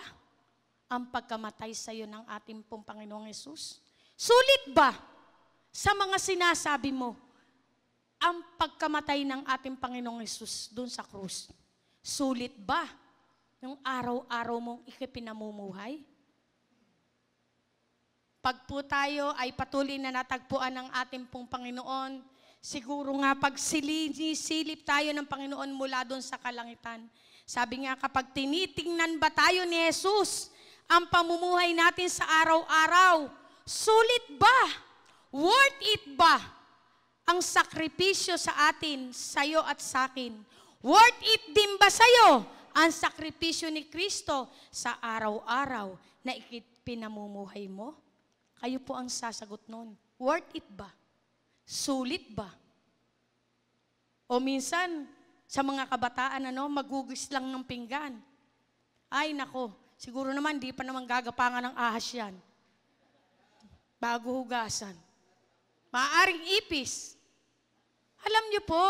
ang pagkamatay sa iyo ng ating pong Panginoong Hesus? Sulit ba sa mga sinasabi mo ang pagkamatay ng ating Panginoong Hesus doon sa krus? Sulit ba yung araw-araw mong ikipinamumuhay? Pag po tayo ay patuloy na natagpuan ng ating pong Panginoon, siguro nga pag silip tayo ng Panginoon mula doon sa kalangitan. Sabi nga, kapag tinitingnan ba tayo ni Jesus, ang pamumuhay natin sa araw-araw, sulit ba? Worth it ba ang sakripisyo sa atin, sa'yo at sa akin? Worth it din ba sa'yo ang sakripisyo ni Kristo sa araw-araw na pinamumuhay mo? Kayo po ang sasagot nun. Worth it ba? Sulit ba? O minsan, sa mga kabataan, magugis lang ng pinggan. Ay, nako, siguro naman, di pa naman gagapangan ng ahas yan. Bago hugasan. Maaring ipis. Alam niyo po,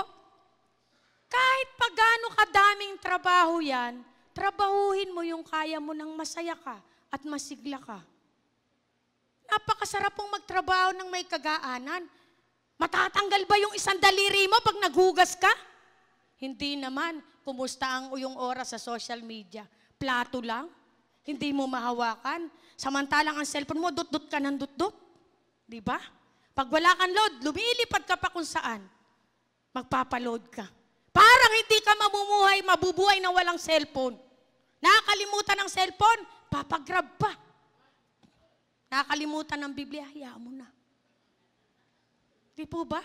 kahit pa gaano kadaming trabaho yan, trabahuhin mo yung kaya mo nang masaya ka at masigla ka. napakasarap pong magtrabaho ng may kagaanan. Matatanggal ba yung isang daliri mo pag naghugas ka? Hindi naman. Kumusta ang yung oras sa social media? Plato lang? Hindi mo mahawakan? Samantalang ang cellphone mo, dut-dut ka ng dut-dut. Di ba? Pag wala kang load, lumilipad ka pa kung saan. Magpapaload ka. Parang hindi ka mabubuhay na walang cellphone. Nakakalimutan ng cellphone, papagrab pa. Nakakalimutan ng Biblia, hayaan mo na. Di po ba?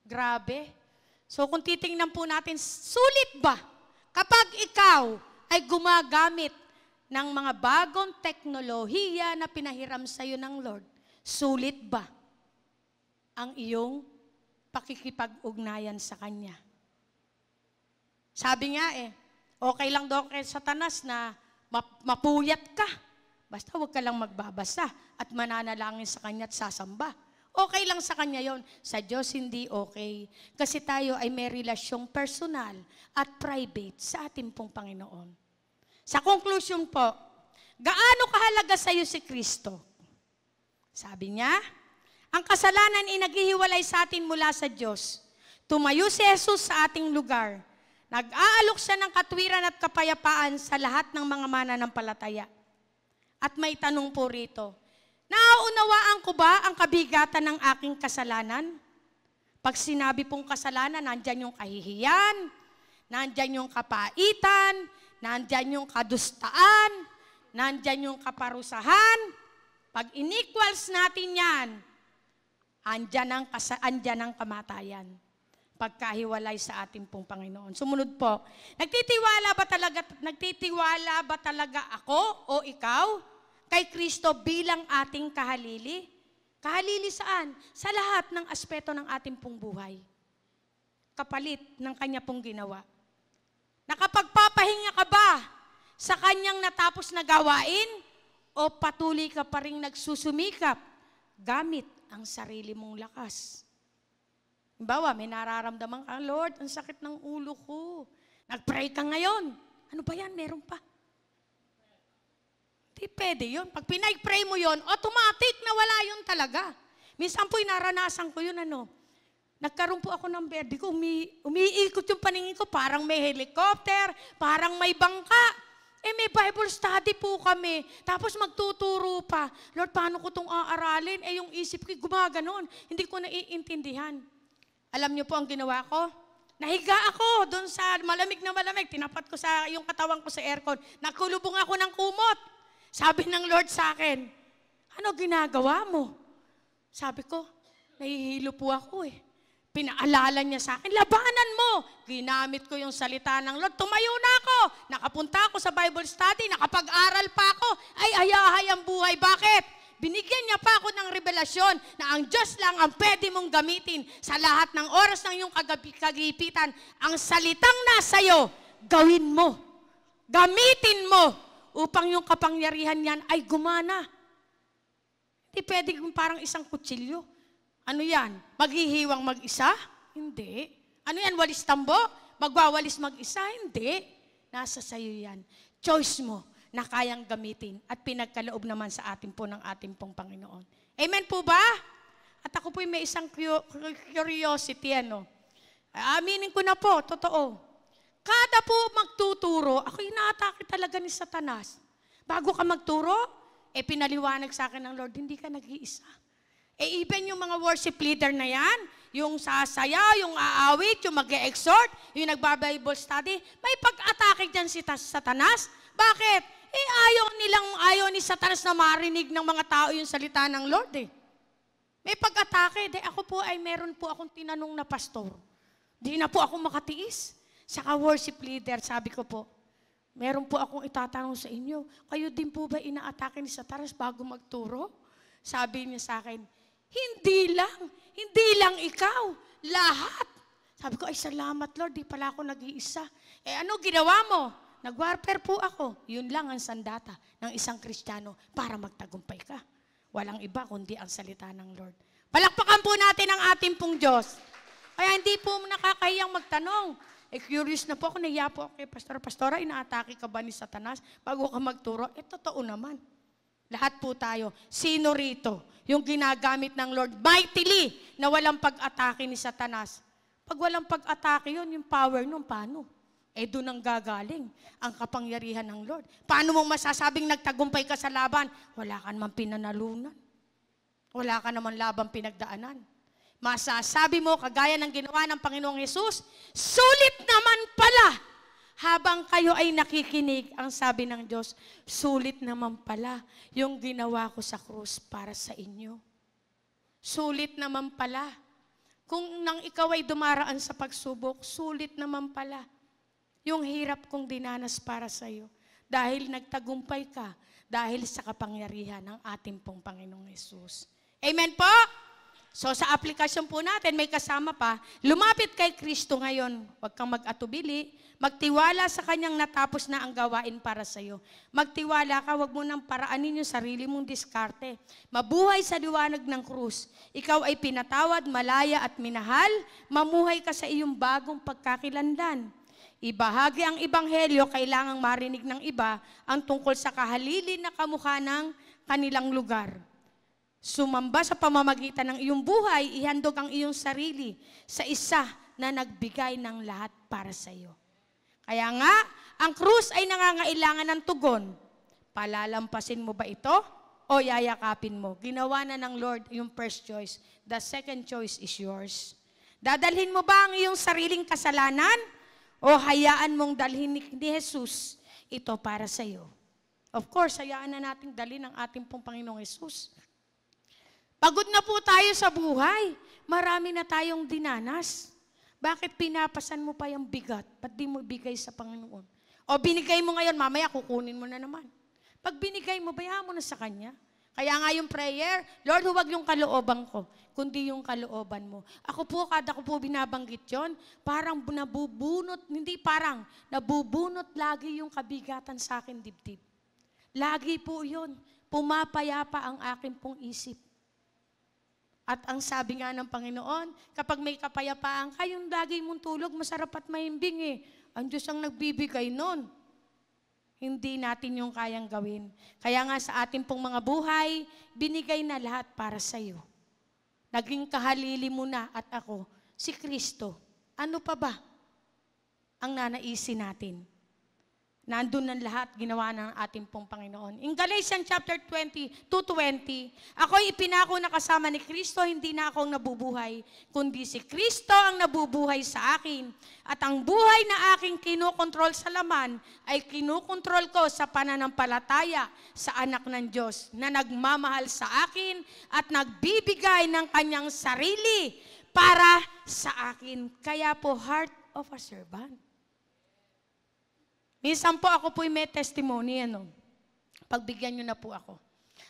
Grabe. So kung titingnan po natin, sulit ba kapag ikaw ay gumagamit ng mga bagong teknolohiya na pinahiram sa iyo ng Lord? Sulit ba ang iyong pakikipag-ugnayan sa Kanya? Sabi nga okay lang daw kay Satanas na mapuyat ka. Basta huwag ka lang magbabasa at mananalangin sa Kanya at sasamba. Okay lang sa Kanya yon. Sa Diyos hindi okay. Kasi tayo ay may relasyong personal at private sa ating pong Panginoon. Sa conclusion po, gaano kahalaga sa iyo si Kristo? Sabi niya, ang kasalanan ay naghihiwalay sa atin mula sa Diyos. Tumayo si Jesus sa ating lugar. Nag-aalok siya ng katwiran at kapayapaan sa lahat ng mga mananampalataya. At may tanong po rito, nauunawaan ko ba ang kabigatan ng aking kasalanan? Pag sinabi pong kasalanan, nandyan yung kahihiyan, nandyan yung kapaitan, nandyan yung kadustaan, nandyan yung kaparusahan. Pag inequals natin yan, andyan ang kamatayan. Pagkahiwalay sa ating pong Panginoon. Sumunod po, nagtitiwala ba talaga ako o ikaw kay Kristo bilang ating kahalili? Kahalili saan? Sa lahat ng aspeto ng ating pong buhay. Kapalit ng Kanya pong ginawa. Nakapagpapahinga ka ba sa Kanyang natapos na gawain? O patuloy ka pa rin nagsusumikap gamit ang sarili mong lakas? Halimbawa, may nararamdaman ka, Lord, ang sakit ng ulo ko. Nag-pray ka ngayon. Ano ba yan? Meron pa. Di pwede yun. Pag pinag-pray mo yun, automatic na wala yun talaga. Minsan po'y naranasan ko yun, nagkaroon po ako ng berde ko, umiikot yung paningin ko, parang may helicopter, parang may bangka. May Bible study po kami. Tapos magtuturo pa. Lord, paano ko itong aaralin? Yung isip ko, gumaganon. Hindi ko naiintindihan. Alam niyo po ang ginawa ko? Nahiga ako doon sa malamig na malamig. Tinapat ko sa yung katawan ko sa aircon. Nakulubong ako ng kumot. Sabi ng Lord sa akin, ano ginagawa mo? Sabi ko, nahihilo po ako Pinaalala niya sa akin, labanan mo. Ginamit ko yung salita ng Lord. Tumayo na ako. Nakapunta ako sa Bible study. Nakapag-aral pa ako. Ay, ayahay ang buhay. Bakit? Binigyan niya pa ako ng revelasyon na ang Diyos lang ang pwede mong gamitin sa lahat ng oras ng iyong kagipitan. Ang salitang nasa iyo, gawin mo. Gamitin mo upang yung kapangyarihan yan ay gumana. Hindi pwede parang isang kutsilyo. Ano yan? Maghihiwang mag-isa? Hindi. Ano yan? Walis tambo? Magwawalis mag-isa? Hindi. Nasa sayo yan. Choice mo na kayang gamitin at pinagkaloob naman sa atin po ng ating pong Panginoon. Amen po ba? At ako po may isang curiosity, Aminin ko na po, totoo. Kada po magtuturo, ako inaatake talaga ni Satanas. Bago ka magturo, pinaliwanag sa akin ng Lord, hindi ka nag-iisa. Even yung mga worship leader na yan, yung sasaya, yung aawit, yung mag-e-exhort, yung nagba-Bible study, may pag-atake dyan si Satanas. Bakit? Ayaw ni Satanas na marinig ng mga tao yung salita ng Lord May pag-atake. Ako po meron po akong tinanong na pastor. Di na po ako makatiis. Saka worship leader, sabi ko po, meron po akong itatanong sa inyo. Kayo din po ba ina-atake ni Satanas bago magturo? Sabi niya sa akin, hindi lang ikaw, lahat. Sabi ko, ay salamat Lord, di pala ako nag-iisa. Ano ginawa mo? Nag-warfare po ako. Yun lang ang sandata ng isang Kristiyano para magtagumpay ka. Walang iba kundi ang salita ng Lord. Palakpakan po natin ang ating pong Diyos. Kaya hindi po nakakahiyang magtanong. Curious na po ako, nahiya po ako kay Pastora, ina-atake ka ba ni Satanas bago ka magturo? Totoo naman. Lahat po tayo. Sino rito? Yung ginagamit ng Lord mightily na walang pag-atake ni Satanas. Pag walang pag-atake yun, yung power nun, paano? Doon ang gagaling ang kapangyarihan ng Lord. Paano mo masasabing nagtagumpay ka sa laban? Wala ka naman pinanalunan. Wala ka naman labang pinagdaanan. Masasabi mo, kagaya ng ginawa ng Panginoong Hesus, sulit naman pala. Habang kayo ay nakikinig, ang sabi ng Diyos, sulit naman pala yung ginawa ko sa krus para sa inyo. Sulit naman pala. Kung nang ikaw ay dumaraan sa pagsubok, sulit naman pala yung hirap kong dinanas para sa iyo. Dahil nagtagumpay ka, dahil sa kapangyarihan ng ating pong Panginoong Hesus. Amen po? So sa aplikasyon po natin, may kasama pa, lumapit kay Kristo ngayon. Huwag kang mag-atubili. Magtiwala sa Kanyang natapos na ang gawain para sa iyo. Magtiwala ka, huwag mo nang paraanin yung sarili mong diskarte. Mabuhay sa liwanag ng krus. Ikaw ay pinatawad, malaya at minahal. Mamuhay ka sa iyong bagong pagkakilanlan. Ibahagi ang ebanghelyo, kailangang marinig ng iba ang tungkol sa kahalilin na kamukha ng kanilang lugar. Sumamba sa pamamagitan ng iyong buhay, ihandog ang iyong sarili sa isa na nagbigay ng lahat para sa iyo. Kaya nga, ang krus ay nangangailangan ng tugon. Palalampasin mo ba ito o yayakapin mo? Ginawa na ng Lord yung first choice. The second choice is yours. Dadalhin mo ba ang iyong sariling kasalanan o hayaan mong dalhin ni Jesus ito para sa iyo? Of course, hayaan na nating dalhin ang ating pong Panginoong Jesus. Pagod na po tayo sa buhay. Marami na tayong dinanas. Bakit pinapasan mo pa yung bigat? Ba't di mo bigay sa Panginoon? O binigay mo ngayon, mamaya kukunin mo na naman. Pag binigay mo, bayaan mo na sa Kanya. Kaya nga yung prayer, Lord, huwag yung kalooban ko, kundi yung kalooban mo. Ako po, kada ko po binabanggit yon, parang nabubunot, hindi parang, nabubunot lagi yung kabigatan sa akin dibdib. Lagi po yun, pumapayapa ang akin pong isip. At ang sabi nga ng Panginoon, kapag may kapayapaan ka, yung lagi mong tulog, masarap at mahimbing eh. Ang Diyos ang nagbibigay nun. Hindi natin yung kayang gawin. Kaya nga sa ating pong mga buhay, binigay na lahat para sa iyo. Naging kahalili mo na at ako, si Kristo. Ano pa ba ang nanaisin natin? Nandun ng lahat, ginawa ng ating pong Panginoon. In Galatians chapter 2:20, ako'y ipinako na kasama ni Kristo, hindi na akong nabubuhay, kundi si Kristo ang nabubuhay sa akin. At ang buhay na aking kinukontrol sa laman, ay kinukontrol ko sa pananampalataya sa anak ng Diyos, na nagmamahal sa akin at nagbibigay ng kanyang sarili para sa akin. Kaya po, heart of a servant. Minsan po ako po may testimony, pagbigyan nyo na po ako.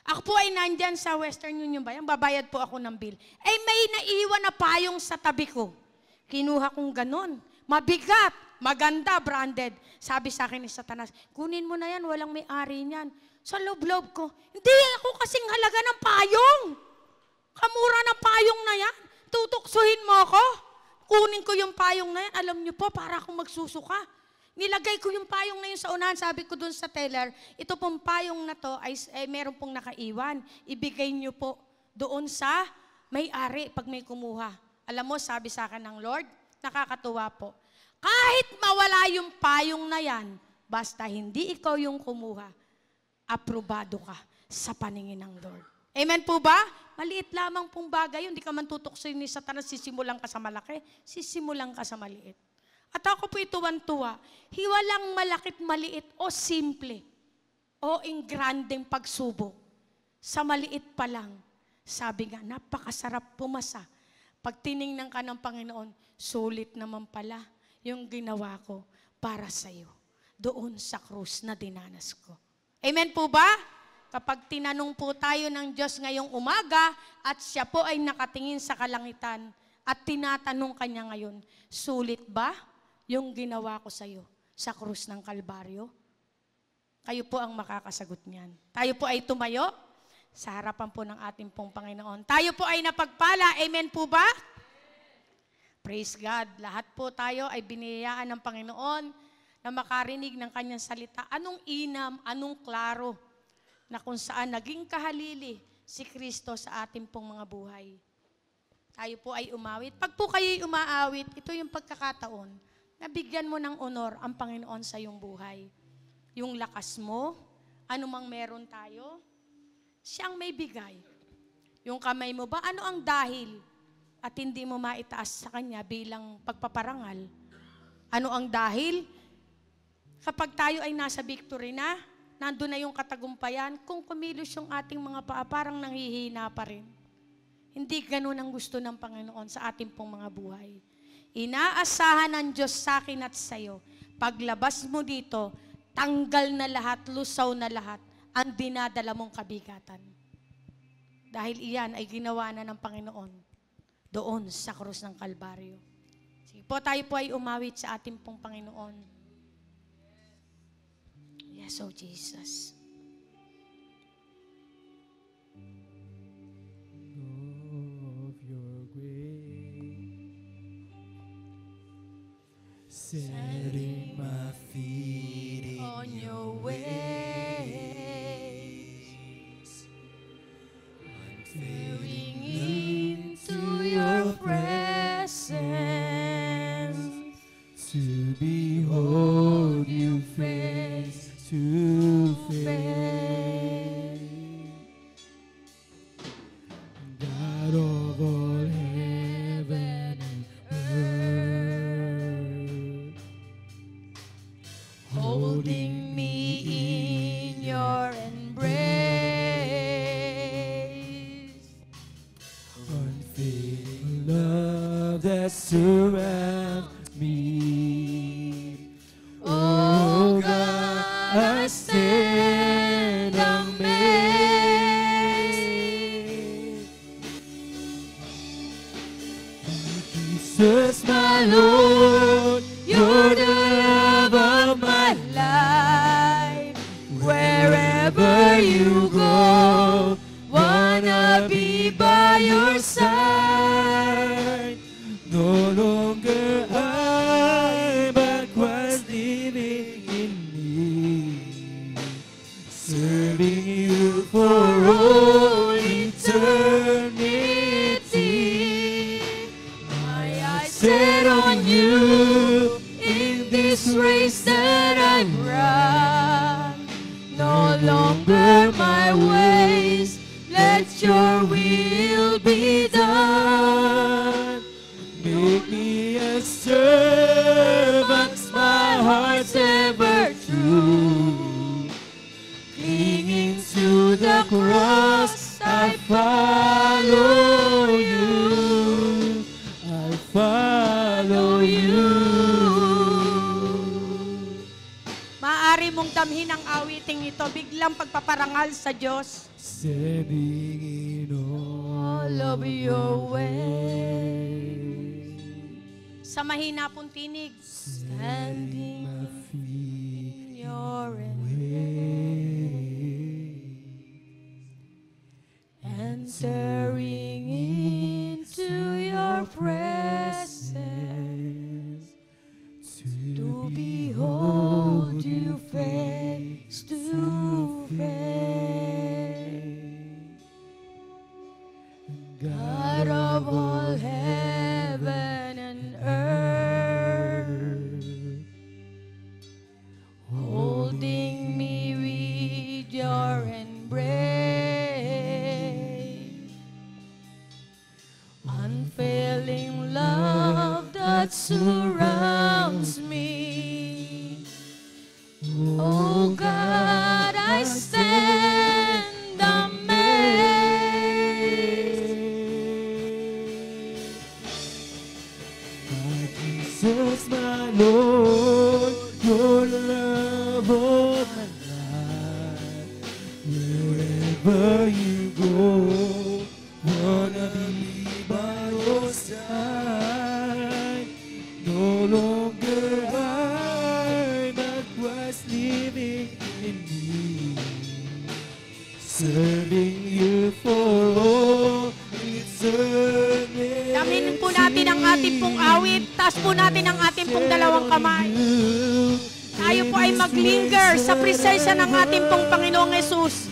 Ako po ay nandyan sa Western Union Bank, babayad po ako ng bill. May naiwan na payong sa tabi ko. Kinuha kong ganon. Mabigat, maganda, branded. Sabi sa akin ni Satanas, kunin mo na yan, walang may-ari niyan. Sa loob-loob ko, hindi ako kasing halaga ng payong. Kamura ng payong na yan. Tutuksuhin mo ako. Kunin ko yung payong na yan. Alam niyo po, para akong magsusuka. Nilagay ko yung payong na yun sa unahan. Sabi ko dun sa teller, ito pong payong na to ay meron pong nakaiwan. Ibigay niyo po doon sa may-ari pag may kumuha. Alam mo, sabi sa akin ng Lord, nakakatuwa po. Kahit mawala yung payong na yan, basta hindi ikaw yung kumuha, aprobado ka sa paningin ng Lord. Amen po ba? Maliit lamang pong bagay yun. Hindi ka man tutuksoy ni Satanas, sisimulan ka sa malaki, sisimulan ka sa maliit. At ako po tuwan-tuwa, hiwalang malakit maliit o simple o ingrandeng pagsubok. Sa maliit pa lang, sabi nga, napakasarap pumasa. Pag tiningnan ka ng Panginoon, sulit naman pala yung ginawa ko para sa iyo. Doon sa krus na dinanas ko. Amen po ba? Kapag tinanong po tayo ng Diyos ngayong umaga at siya po ay nakatingin sa kalangitan at tinatanong kanya ngayon, sulit ba yung ginawa ko sa iyo sa krus ng Kalbaryo? Kayo po ang makakasagot niyan. Tayo po ay tumayo sa harapan po ng ating pong Panginoon. Tayo po ay napagpala. Amen po ba? Praise God. Lahat po tayo ay biniyayaan ng Panginoon na makarinig ng kanyang salita. Anong inam, anong klaro. na kung saan naging kahalili si Kristo sa ating pong mga buhay. Tayo po ay umawit. Pag po kayo'y umaawit, ito yung pagkakataon na bigyan mo ng honor ang Panginoon sa iyong buhay. Yung lakas mo, anumang meron tayo, siyang may bigay. Yung kamay mo ba, ano ang dahil at hindi mo maitaas sa Kanya bilang pagpaparangal? Ano ang dahil? Kapag tayo ay nasa victory na, nandun na yung katagumpayan, kung kumilos yung ating mga paa, parang nanghihina pa rin. Hindi ganun ang gusto ng Panginoon sa ating pong mga buhay. Inaasahan ng Diyos sa akin at sa iyo, paglabas mo dito, tanggal na lahat, lusaw na lahat, ang dinadala mong kabigatan. Dahil iyan ay ginawa na ng Panginoon doon sa krus ng Kalbaryo. Sige po, tayo po ay umawit sa ating pong Panginoon. Yes, oh Jesus.
Of your grace, setting my feet
On your ways, entering into your presence,
to behold you face to face. God of all heaven and earth,
holding me in your embrace.
unfading love that surrounds me. Oh God, I stand amazed. Jesus, my Lord, you're the love of my life. Wherever you go, wanna be by your side. No longer I, but Christ living in me, serving you for all eternity. My eyes set on you in this race that I run. No longer my ways, let your will be done. Make me a servant, my heart's ever true. Clinging to the cross, I follow you. I follow you.
Maaari mong damhin ang awiting ito, biglang pagpaparangal sa Diyos.
Standing in all
All of your
ways.
Sa mahina pong tinig, standing
My feet
in your entering into your presence, to behold you face to face. God of all heaven and earth, holding me with your embrace, unfailing love that surrounds me. Oh God, I stand amazed.
My Jesus, my Lord, your love of my life. Wherever you go, wanna be by your side. No longer I, but Christ living in me, serving you for all eternity.
Damin po natin ang ating pong awit. Taas po natin ang ating pong dalawang kamay. Tayo po ay maglinger sa presensya ng ating pong Panginoong Yesus.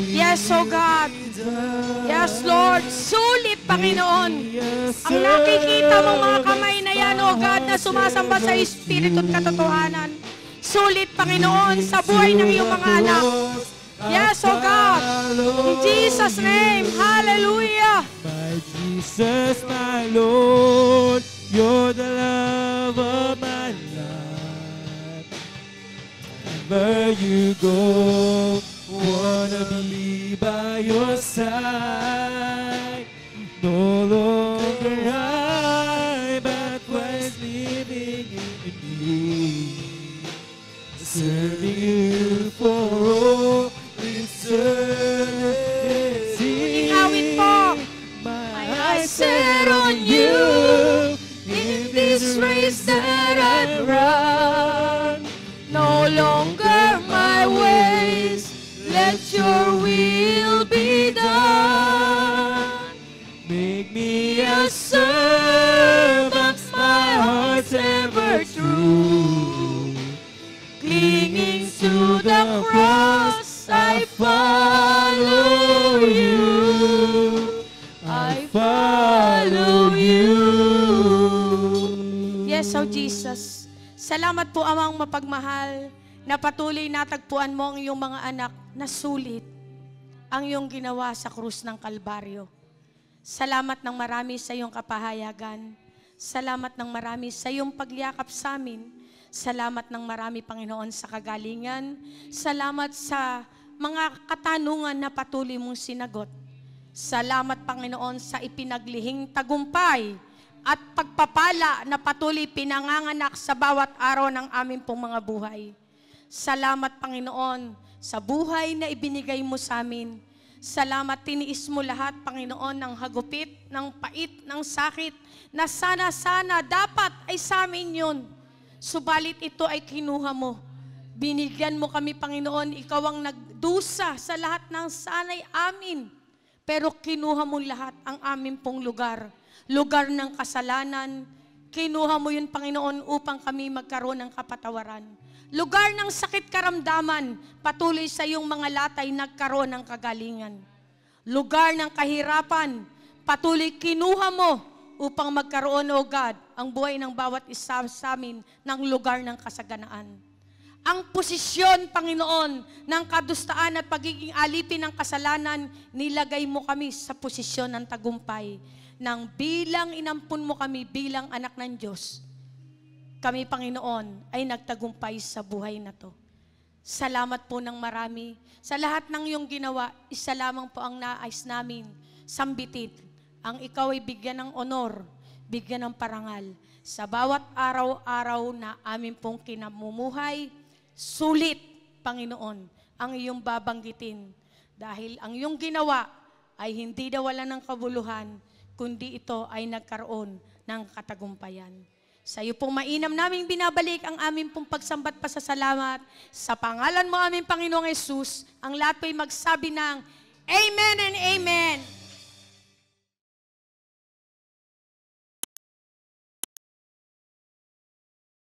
Yes, oh God. Yes, Lord. Sulit, Panginoon. Ang nakikita mong mga kamay na yan, oh God, na sumasamba sa Espiritu at katotohanan. Sulit, Panginoon, sa buhay ng iyong mga anak. Yes, oh God. In Jesus' name. Hallelujah.
My Jesus, my Lord, you're the love of my life. Wherever you go, wanna be by your side. No longer I, but Christ living in me. Serving you for all eternity.
Ingawit po.
My eyes set on you. In this race that I run,
No longer my ways. Let your will be done.
make me a servant, my heart's ever true. Clinging to the cross, I follow you. I follow you.
Yes, oh Jesus. Salamat po, Amang mapagmahal, na patuloy natagpuan mo ang iyong mga anak na sulit ang iyong ginawa sa krus ng Kalbaryo. Salamat ng marami sa iyong kapahayagan. Salamat ng marami sa iyong pagyakap sa amin. Salamat ng marami, Panginoon, sa kagalingan. Salamat sa mga katanungan na patuloy mong sinagot. Salamat, Panginoon, sa ipinaglihing tagumpay at pagpapala na patuloy pinanganganak sa bawat araw ng aming pong mga buhay. Salamat, Panginoon, sa buhay na ibinigay mo sa amin. Salamat, tiniis mo lahat, Panginoon, ng hagupit, ng pait, ng sakit, na sana dapat ay sa amin yun. Subalit ito ay kinuha mo. Binigyan mo kami, Panginoon, ikaw ang nagdusa sa lahat ng sanay amin. Pero kinuha mo lahat ang amin pong lugar. Lugar ng kasalanan. Kinuha mo yun, Panginoon, upang kami magkaroon ng kapatawaran. Lugar ng sakit karamdaman, patuloy sa iyong mga latay nagkaroon ng kagalingan. Lugar ng kahirapan, patuloy kinuha mo upang magkaroon, O God, ang buhay ng bawat isa sa amin ng lugar ng kasaganaan. Ang posisyon, Panginoon, ng kadustaan at pagiging alipin ng kasalanan, nilagay mo kami sa posisyon ng tagumpay. Nang bilang inampun mo kami bilang anak ng Diyos, kami, Panginoon, ay nagtagumpay sa buhay na to. Salamat po ng marami. Sa lahat ng iyong ginawa, isa lamang po ang nais namin, sambitin. Ang ikaw ay bigyan ng honor, bigyan ng parangal. Sa bawat araw-araw na amin pong kinamumuhay, sulit, Panginoon, ang iyong babanggitin. Dahil ang iyong ginawa ay hindi daw wala ng kabuluhan, kundi ito ay nagkaroon ng katagumpayan. Sa iyo pong mainam naming binabalik ang aming pong pagsambat pasasalamat. Sa pangalan mo aming Panginoong Yesus, ang lahat po'y magsabi ng Amen and Amen.